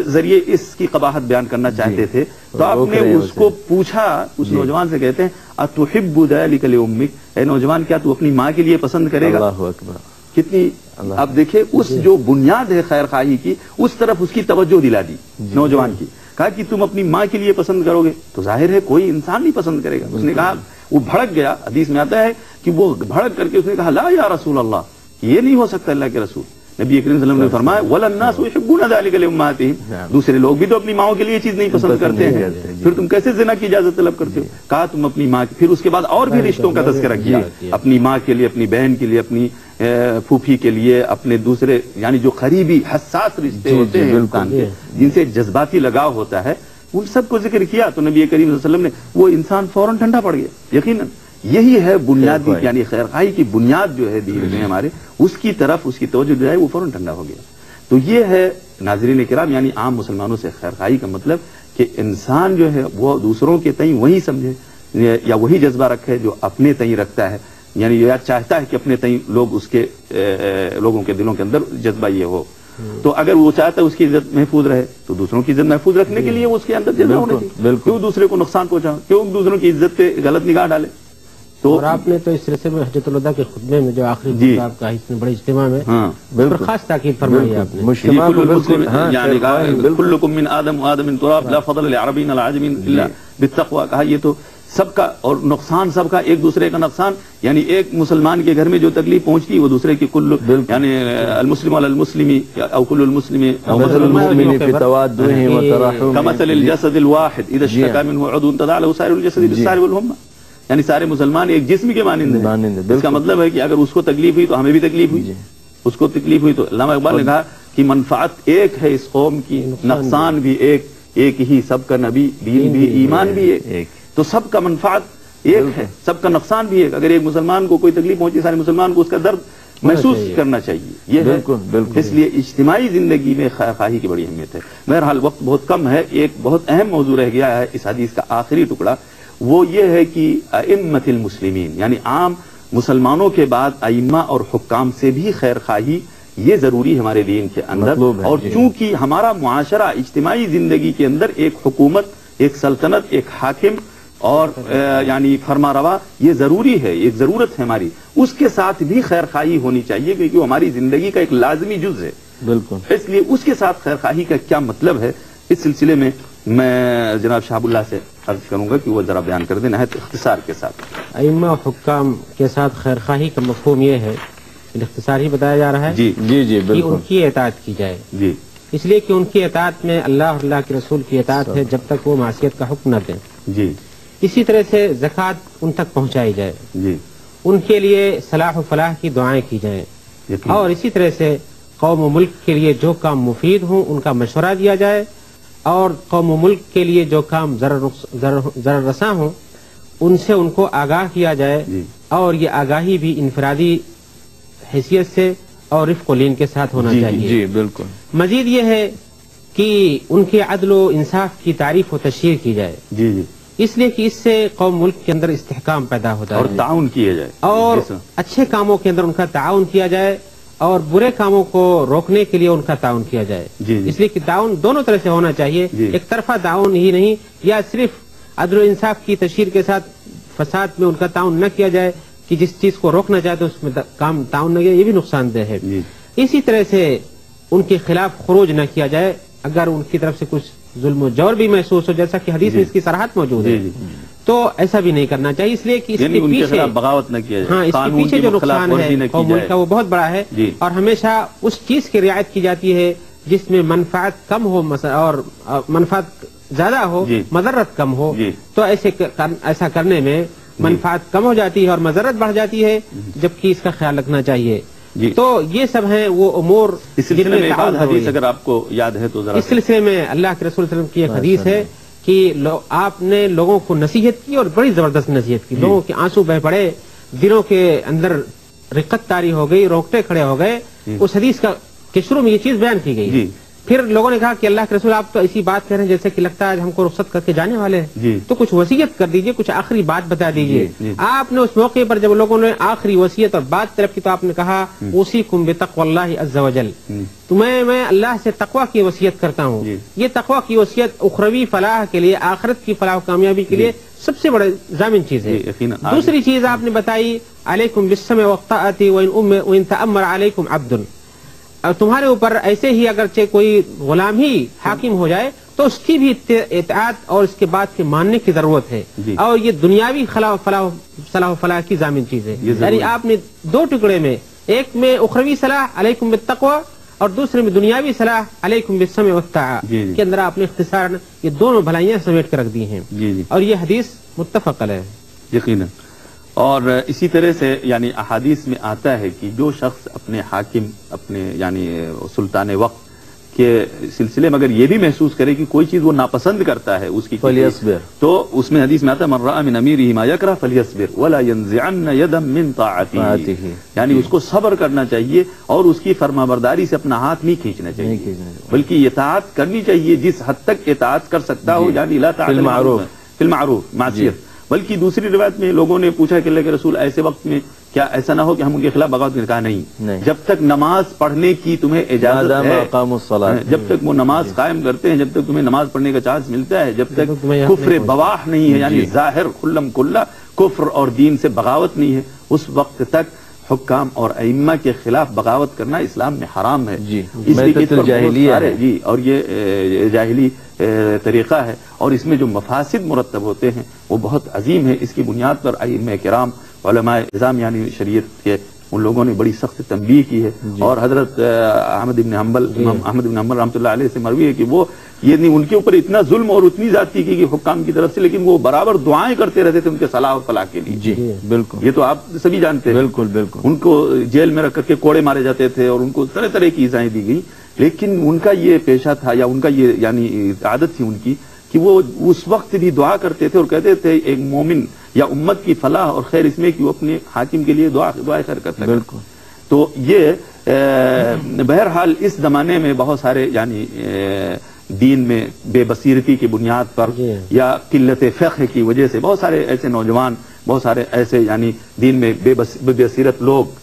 [SPEAKER 1] ذریعے اس کی قباحت بیان کرنا چاہتے تھے. تو آپ نے اس کو پوچھا، اس نوجوان سے کہتے ہیں اتحب ذلک لامک، اے نوجوان کیا تو اپنی ماں کے لیے پسند کرے گا؟
[SPEAKER 3] اللہ اکبر.
[SPEAKER 1] کتنی اب دیکھیں اس جو بنیاد ہے خیر خواہی کی، اس طرف اس کی توجہ دلا دی نوجوان کی. کہا کہ تم اپنی ماں کے لیے پسند کرو گے تو ظاہر ہے کوئی انسان نہیں پسند کرے گا. اس نے کہا، وہ بھڑک گیا، حدیث میں آتا ہے کہ وہ بھڑک کر کے اس نے کہا لا یا رسول اللہ، یہ نہیں ہو سکتا اللہ کے رسول. نبی کریم صلی اللہ علیہ وسلم نے فرمایا وَلَلنَّاسُ يُحِبُّونَ ذَلِكَ لِأُمَّهَاتِهِمْ، دوسرے لوگ بھی تو اپنی ماؤں کے لیے یہ چیز نہیں پسند کرتے ہیں، پھر تم کیسے زنا کی اجازت طلب کرتے ہو؟ کہا تم اپنی ماں کی. پھر اس کے بعد اور بھی رشتوں کا تذکرہ کیا، اپنی ماں کے لیے، اپنی بہن کے لیے، اپنی پھوپھی کے لیے، اپنے دوسرے یعنی جو قریبی حساس رشتے ہوتے ہیں انسان کے، جن سے جذباتی لگاؤ ہوتا ہے، ان سب کو ذکر کیا. تو نبی کریم صلی اللہ علیہ وسلم نے، وہ انسان فوراً ٹھنڈا پڑ گیا. یقیناً یہی ہے بنیادی، یعنی خیر خواہی کی بنیاد جو ہے دین میں ہمارے، اس کی طرف اس کی توجہ جو ہے وہ فوراً ٹھنڈا ہو گیا. تو یہ ہے ناظرین کرام، یعنی عام مسلمانوں سے خیر خواہی کا مطلب کہ انسان جو ہے وہ دوسروں کے تئیں وہی سمجھے یا وہی جذبہ رکھے جو اپنے تئیں رکھتا ہے، یعنی یہ چاہتا ہے کہ اپنے تئیں لوگ اس کے لوگوں کے دلوں کے اندر جذبہ یہ ہو. تو اگر وہ چاہتا ہے اس کی عزت محفوظ رہے تو دوسروں کی عزت محفوظ رکھنے کے لیے وہ اس کے اندر جذبہ ہونا چاہیے. کیوں دوسرے کو نقصان پہنچاؤ، کیوں دوسروں کی عزت پہ غلط نگاہ ڈالے. تو
[SPEAKER 2] اور آپ نے تو اس سلسلے میں حجۃ الوداع کے خطبے میں جو آخری آپ کا اتنے بڑے اجتماع میں خاص تاکید فرمائی آپ نے.
[SPEAKER 1] کلکم من آدم وآدم من تراب لا فضل لعربی علی عجمی الا بالتقوی. کہا یہ تو سب کا، اور نقصان سب کا، ایک دوسرے کا نقصان، یعنی ایک مسلمان کے گھر میں جو تکلیف پہنچتی وہ دوسرے کی کل، یعنی المسلم علی المسلم او کل المسلم کمثل الجسد الواحد اذا اشتكى منه عضو تداعى له سائر الجسد بالسهر والحمى، یعنی سارے مسلمان ایک جسم کے مانند ہیں. اس کا مطلب ہے کہ اگر اس کو تکلیف ہوئی تو ہمیں بھی تکلیف ہوئی، اس کو تکلیف ہوئی تو علامہ اقبال نے کہا کہ منفعت ایک ہے اس قوم کی، نقصان بھی ایک ہی، سب کا نبی، دین بھی، ایمان بھی ایک، تو سب کا منفعت ایک ہے، سب کا نقصان بھی ایک. اگر ایک مسلمان کو کوئی تکلیف پہنچی، سارے مسلمان کو اس کا درد محسوس کرنا چاہیے. یہ ہے اس لیے اجتماعی زندگی میں خیر خواہی کی بڑی اہمیت ہے. بہرحال وقت بہت کم ہے، ایک بہت اہم موضوع رہ گیا ہے اس حدیث کا آخری ٹکڑا، وہ یہ ہے کہ ائمۃ المسلمین، یعنی عام مسلمانوں کے بعد ائمہ اور حکام سے بھی خیر خواہی یہ ضروری ہے ہمارے دین کے اندر. اور چونکہ ہمارا معاشرہ اجتماعی زندگی کے اندر ایک حکومت، ایک سلطنت، ایک حاکم اور یعنی فرما روا یہ ضروری ہے، ایک ضرورت ہے ہماری، اس کے ساتھ بھی خیر خواہی ہونی چاہیے کیونکہ وہ ہماری زندگی کا ایک لازمی جز ہے.
[SPEAKER 3] بالکل.
[SPEAKER 1] اس لیے اس کے ساتھ خیر خواہی کا کیا مطلب ہے، اس سلسلے میں میں جناب شہاب اللہ سے عرض کروں گا کہ وہ ذرا بیان کر دیں نہایت اختصار کے ساتھ.
[SPEAKER 2] ائمہ و حکام کے ساتھ خیر خواہی کا مفہوم یہ ہے، اختصار ہی بتایا جا رہا ہے
[SPEAKER 3] جی جی جی
[SPEAKER 2] کہ ان کی اطاعت کی جائے. اس لیے کہ ان کی اطاعت میں اللہ اور اللہ کے رسول کی اطاعت ہے جب تک وہ معصیت کا حکم نہ دیں.
[SPEAKER 1] جی
[SPEAKER 2] اسی طرح سے زکوٰۃ ان تک پہنچائی جائے،
[SPEAKER 1] جی
[SPEAKER 2] ان کے لیے صلاح و فلاح کی دعائیں کی جائیں،
[SPEAKER 1] یقین
[SPEAKER 2] اور اسی طرح سے قوم و ملک کے لیے جو کام مفید ہوں ان کا مشورہ دیا جائے، اور قوم و ملک کے لیے جو کام ضرر رساں ہوں ان سے ان کو آگاہ کیا جائے،
[SPEAKER 1] جی
[SPEAKER 2] اور یہ آگاہی بھی انفرادی حیثیت سے اور رفق و لین کے ساتھ ہونا چاہیے۔
[SPEAKER 3] جی بالکل۔
[SPEAKER 2] مزید یہ ہے کہ ان کے عدل و انصاف کی تعریف و تشہیر کی جائے،
[SPEAKER 1] جی جی
[SPEAKER 2] اس لیے کہ اس سے قوم ملک کے اندر استحکام پیدا ہوتا
[SPEAKER 1] اور
[SPEAKER 2] ہے،
[SPEAKER 1] تعاون کیا جائے،
[SPEAKER 2] اور
[SPEAKER 1] جی سر۔
[SPEAKER 2] اچھے کاموں کے اندر ان کا تعاون کیا جائے اور برے کاموں کو روکنے کے لیے ان کا تعاون کیا جائے۔
[SPEAKER 1] جی جی
[SPEAKER 2] اس لیے کہ تعاون دونوں طرح سے ہونا چاہیے،
[SPEAKER 1] جی۔
[SPEAKER 2] ایک طرفہ تعاون ہی نہیں، یا صرف عدل و انصاف کی تشہیر کے ساتھ فساد میں ان کا تعاون نہ کیا جائے کہ جس چیز کو روکنا چاہتے اس میں تعاون نہ کیا، یہ بھی نقصان دہ ہے۔
[SPEAKER 1] جی
[SPEAKER 2] اسی طرح سے ان کے خلاف خروج نہ کیا جائے اگر ان کی طرف سے کچھ ظلم و جور بھی محسوس ہو، جیسا کہ حدیث میں اس کی صراحت موجود ہے،
[SPEAKER 1] جی
[SPEAKER 2] تو ایسا بھی نہیں کرنا چاہیے، اس لیے کہ اس
[SPEAKER 1] یعنی
[SPEAKER 2] کے
[SPEAKER 1] ان کے
[SPEAKER 2] پیچھے
[SPEAKER 1] خلاف بغاوت نہ کیا جائے،
[SPEAKER 2] ہاں اس کے
[SPEAKER 1] قانون
[SPEAKER 2] پیچھے
[SPEAKER 1] کی
[SPEAKER 2] جو
[SPEAKER 1] خلاف
[SPEAKER 2] نقصان
[SPEAKER 1] ورزی نہ
[SPEAKER 2] ہے
[SPEAKER 1] کی
[SPEAKER 2] قوم ملک
[SPEAKER 1] جائے۔
[SPEAKER 2] کا وہ بہت بڑا ہے،
[SPEAKER 1] جی۔
[SPEAKER 2] اور ہمیشہ اس چیز کی رعایت کی جاتی ہے جس میں منفعت کم ہو اور منفعت زیادہ ہو،
[SPEAKER 1] جی۔
[SPEAKER 2] مضرت کم ہو،
[SPEAKER 1] جی۔
[SPEAKER 2] تو ایسا کرنے میں منفعت کم ہو جاتی ہے اور مضرت بڑھ جاتی ہے، جبکہ اس کا خیال رکھنا چاہیے۔
[SPEAKER 1] جی۔
[SPEAKER 2] تو یہ سب ہیں وہ امور
[SPEAKER 1] اس سلسلے
[SPEAKER 2] جن
[SPEAKER 1] میں ایک
[SPEAKER 2] تعاون
[SPEAKER 1] آدھ حدیث
[SPEAKER 2] ضروری ہے۔
[SPEAKER 1] اگر آپ کو یاد ہے تو ذرا
[SPEAKER 2] اس سلسلے میں اللہ کے رسول صلی اللہ علیہ وسلم کی ایک حدیث ہے کہ آپ نے لوگوں کو نصیحت کی اور بڑی زبردست نصیحت کی، لوگوں کے آنسو بہ پڑے، دلوں کے اندر رقت طاری ہو گئی، روکٹے کھڑے ہو گئے، اس حدیث کے شروع میں یہ چیز بیان کی گئی۔
[SPEAKER 1] جی۔
[SPEAKER 2] پھر لوگوں نے کہا کہ اللہ کے رسول آپ تو ایسی بات کہہ رہے ہیں جیسے کہ لگتا ہے ہم کو رخصت کر کے جانے والے ہیں،
[SPEAKER 1] جی۔
[SPEAKER 2] تو کچھ وصیت کر دیجئے، کچھ آخری بات بتا دیجئے۔
[SPEAKER 1] جی۔
[SPEAKER 2] آپ نے اس موقع پر جب لوگوں نے آخری وصیت اور بات طلب کی تو آپ نے کہا اوصیکم بتقوی اللہ عز وجل، میں اللہ سے تقوی کی وصیت کرتا ہوں۔
[SPEAKER 1] جی۔
[SPEAKER 2] یہ تقوی کی وصیت اخروی فلاح کے لیے، آخرت کی فلاح و کامیابی کے لیے سب سے بڑا ضامن چیز ہے۔
[SPEAKER 1] جی، یقیناً۔
[SPEAKER 2] دوسری چیز آپ نے بتائی علیکم بالسمع والطاعۃ وان تأمر علیکم عبد، اور تمہارے اوپر ایسے ہی اگرچہ کوئی غلام ہی حاکم ہو جائے تو اس کی بھی اطاعت اور اس کے بعد کے ماننے کی ضرورت ہے،
[SPEAKER 1] جی۔
[SPEAKER 2] اور یہ دنیاوی صلاح و فلاح کی ضامن چیز ہے۔
[SPEAKER 1] یہ ضروری
[SPEAKER 2] یعنی
[SPEAKER 1] ہے۔
[SPEAKER 2] آپ نے دو ٹکڑے میں، ایک میں اخروی صلاح علیکم بالتقوی اور دوسرے میں دنیاوی صلاح علیکم بالسمع والطاعۃ
[SPEAKER 1] جی جی۔
[SPEAKER 2] کے اندر آپ نے اختصار یہ دونوں بھلائیاں سمیٹ کر رکھ دی ہیں،
[SPEAKER 1] جی جی
[SPEAKER 2] اور یہ حدیث متفق علیہ ہے۔
[SPEAKER 1] یقیناً۔ اور اسی طرح سے یعنی احادیث میں آتا ہے کہ جو شخص اپنے حاکم، اپنے یعنی سلطان وقت کے سلسلے میں اگر یہ بھی محسوس کرے کہ کوئی چیز وہ ناپسند کرتا ہے اس کی
[SPEAKER 3] فلیصبر،
[SPEAKER 1] تو اس میں حدیث میں آتا ہے من رأى من امیرہ ما یکرہ فلیصبر ولا ینزعن یدا من طاعتہ، یعنی اس کو صبر کرنا چاہیے اور اس کی فرما برداری سے اپنا ہاتھ نہیں کھینچنا چاہیے، بلکہ اطاعت کرنی چاہیے جس حد تک اطاعت کر سکتا ہو، یعنی لا طاعت فی المعروف معصیت۔ بلکہ دوسری روایت میں لوگوں نے پوچھا کہ اللہ کے رسول ایسے وقت میں کیا ایسا نہ ہو کہ ہم ان کے خلاف بغاوت کریں؟ کہا نہیں، جب تک نماز پڑھنے کی تمہیں اجازت ہے، جب تک وہ نماز قائم کرتے ہیں، جب تک تمہیں نماز پڑھنے کا چانس ملتا ہے، جب تک کفر بواح نہیں ہے، یعنی ظاہر کھلم کھلا کفر اور دین سے بغاوت نہیں ہے، اس وقت تک حکام اور ائمہ کے خلاف بغاوت کرنا اسلام میں حرام ہے۔
[SPEAKER 3] جی،
[SPEAKER 1] اس لیے کہ اس پر بہت
[SPEAKER 3] جاہلیہ
[SPEAKER 1] سارے
[SPEAKER 3] ہے۔
[SPEAKER 1] جی، اور یہ جاہلی طریقہ ہے، اور اس میں جو مفاسد مرتب ہوتے ہیں وہ بہت عظیم ہے۔ اس کی بنیاد پر ائمہ کرام، علماء نظام یعنی شریعت کے ان لوگوں نے بڑی سخت تنبیہ کی ہے، اور حضرت احمد بن حنبل رحمۃ اللہ علیہ سے مروی ہے کہ وہ یہ ان کے اوپر اتنا ظلم اور اتنی زیادتی کی حکام کی طرف سے، لیکن وہ برابر دعائیں کرتے رہتے تھے ان کے صلاح و فلاح کے لیے۔
[SPEAKER 3] جی بالکل،
[SPEAKER 1] یہ تو آپ سبھی جانتے ہیں۔
[SPEAKER 3] بالکل بالکل۔
[SPEAKER 1] ان کو جیل میں رکھ کر کے کوڑے مارے جاتے تھے اور ان کو طرح طرح کی ایذائیں دی گئی، لیکن ان کا یہ پیشہ تھا یا ان کا یہ یعنی عادت تھی ان کی کہ وہ اس وقت بھی دعا کرتے تھے اور کہتے تھے ایک مومن یا امت کی فلاح اور خیر اس میں کہ وہ اپنے حاکم کے لیے دعائیں خیر کرتا ہے۔
[SPEAKER 3] بالکل۔
[SPEAKER 1] تو یہ بہرحال اس زمانے میں بہت سارے یعنی دین میں بے بصیرتی کی بنیاد پر یا قلت فقہ کی وجہ سے بہت سارے ایسے نوجوان، بہت سارے ایسے یعنی دین میں بے بصیرت لوگ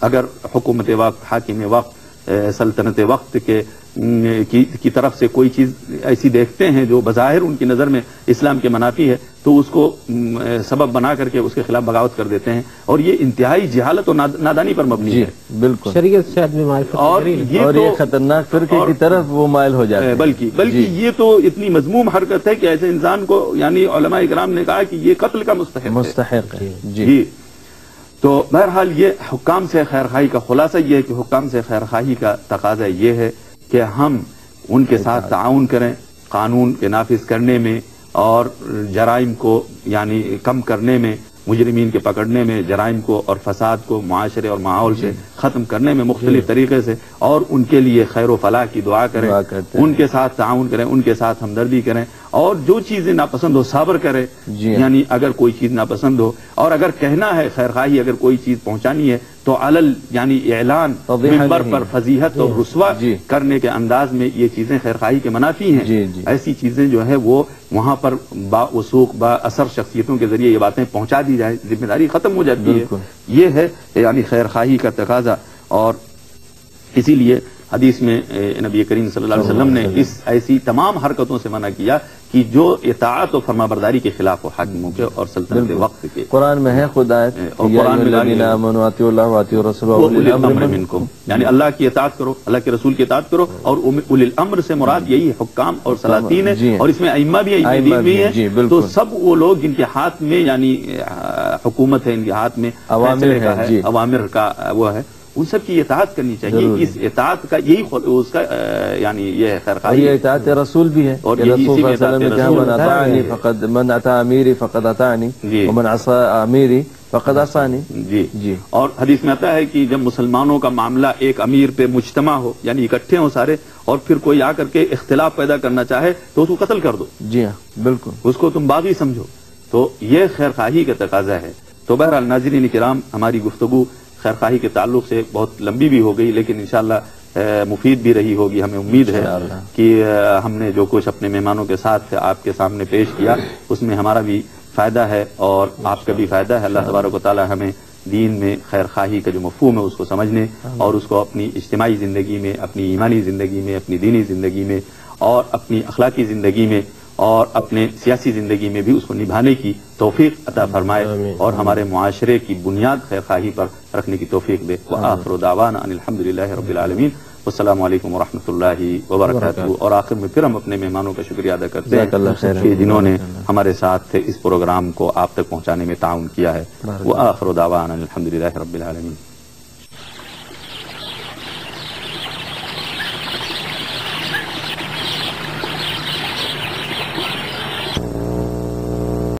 [SPEAKER 1] اگر حکومت وقت، حاکم وقت، سلطنت وقت کی طرف سے کوئی چیز ایسی دیکھتے ہیں جو بظاہر ان کی نظر میں اسلام کے منافی ہے تو اس کو سبب بنا کر کے اس کے خلاف بغاوت کر دیتے ہیں، اور یہ انتہائی جہالت اور نادانی پر مبنی ہے۔
[SPEAKER 3] بالکل،
[SPEAKER 2] شریعت سے آدمی معرفت
[SPEAKER 1] اور
[SPEAKER 3] یہ خطرناک فرقے کی طرف وہ مائل ہو جاتے ہیں۔
[SPEAKER 1] بلکہ یہ تو اتنی مذموم حرکت ہے کہ ایسے انسان کو یعنی علماء کرام نے کہا کہ یہ قتل کا
[SPEAKER 3] مستحق ہے۔
[SPEAKER 1] جی، تو بہرحال یہ حکام سے خیرخواہی کا خلاصہ یہ ہے کہ حکام سے خیرخواہی کا تقاضا یہ ہے کہ ہم ان کے ساتھ تعاون کریں قانون کے نافذ کرنے میں، اور جرائم کو یعنی کم کرنے میں، مجرمین کے پکڑنے میں، جرائم کو اور فساد کو معاشرے اور ماحول سے ختم کرنے میں مختلف طریقے سے، اور ان کے لیے خیر و فلاح کی دعا کریں، ان کے ساتھ تعاون کریں، ان کے ساتھ ہمدردی کریں، اور جو چیزیں ناپسند ہو صبر کرے، یعنی اگر کوئی چیز ناپسند ہو، اور اگر کہنا ہے خیر خواہی، اگر کوئی چیز پہنچانی ہے تو یعنی اعلان منبر پر فضیحت اور رسوا کرنے کے انداز میں یہ چیزیں خیر خواہی کے منافی ہیں۔ ایسی چیزیں جو ہے وہ وہاں پر باوثوق با اثر شخصیتوں کے ذریعے یہ باتیں پہنچا دی جائے، ذمہ داری ختم ہو جاتی ہے۔ یہ ہے یعنی خیر خواہی کا تقاضا، اور اسی لیے حدیث میں نبی کریم صلی اللہ علیہ وسلم نے اس ایسی تمام حرکتوں سے منع کیا کہ جو اطاعت و فرما برداری کے خلاف ہو، حاکموں کے اور سلطنت وقت کے۔
[SPEAKER 3] قرآن میں ہے خود آیت،
[SPEAKER 1] اور قرآن میں یعنی اللہ کی اطاعت کرو، اللہ کے رسول کی اطاعت کرو، اور اولی الامر سے مراد یہی ہے حکام اور سلاطین ہے، اور اس میں ائمہ بھی ہیں، تو سب وہ لوگ جن کے ہاتھ میں یعنی حکومت ہے، ان کے ہاتھ میں اوامر کا وہ ہے، ان سب کی اطاعت کرنی چاہیے۔ اس اطاعت کا یہی اس کا یعنی یہ ہے خیر خواہی،
[SPEAKER 3] یہ اطاعت رسول بھی ہے، اور رسول صلی اللہ علیہ وسلم نے کہا من اطاع امیری فقد اطاعنی ومن عصى امیری فقد عصانی۔
[SPEAKER 1] جی، اور حدیث میں آتا ہے کہ جب مسلمانوں کا معاملہ ایک امیر پہ مجتمع ہو، یعنی اکٹھے ہوں سارے، اور پھر کوئی آ کر کے اختلاف پیدا کرنا چاہے تو اس کو قتل کر دو۔
[SPEAKER 3] جی ہاں بالکل، اس
[SPEAKER 1] کو تم باغی سمجھو، تو یہ خیر خواہی کا تقاضا ہے۔ تو بہرحال ناظرین کرام، ہماری گفتگو خیر خواہی کے تعلق سے بہت لمبی بھی ہو گئی، لیکن انشاءاللہ مفید بھی رہی ہوگی۔ ہمیں امید ہے کہ ہم نے جو کچھ اپنے مہمانوں کے ساتھ آپ کے سامنے پیش کیا اس میں ہمارا بھی فائدہ ہے اور آپ کا بھی فائدہ ہے۔ اللہ تبارک و تعالی ہمیں دین میں خیر خواہی کا جو مفہوم ہے اس کو سمجھنے اور اس کو اپنی اجتماعی زندگی میں، اپنی ایمانی زندگی میں، اپنی دینی زندگی میں اور اپنی اخلاقی زندگی میں اور اپنے سیاسی زندگی میں بھی اس کو نبھانے کی توفیق عطا فرمائے، اور ہمارے معاشرے کی بنیاد خیر خواہی پر رکھنے کی توفیق دے۔ وآخر دعوانا ان الحمدللہ رب العالمین، والسلام علیکم ورحمۃ اللہ وبرکاتہ۔ اور آخر میں پھر ہم اپنے مہمانوں کا شکریہ ادا کرتے ہیں کہ جنہوں نے ہمارے ساتھ اس پروگرام کو آپ تک پہنچانے میں تعاون کیا ہے۔ وآخر دعوانا ان الحمدللہ رب العالمین۔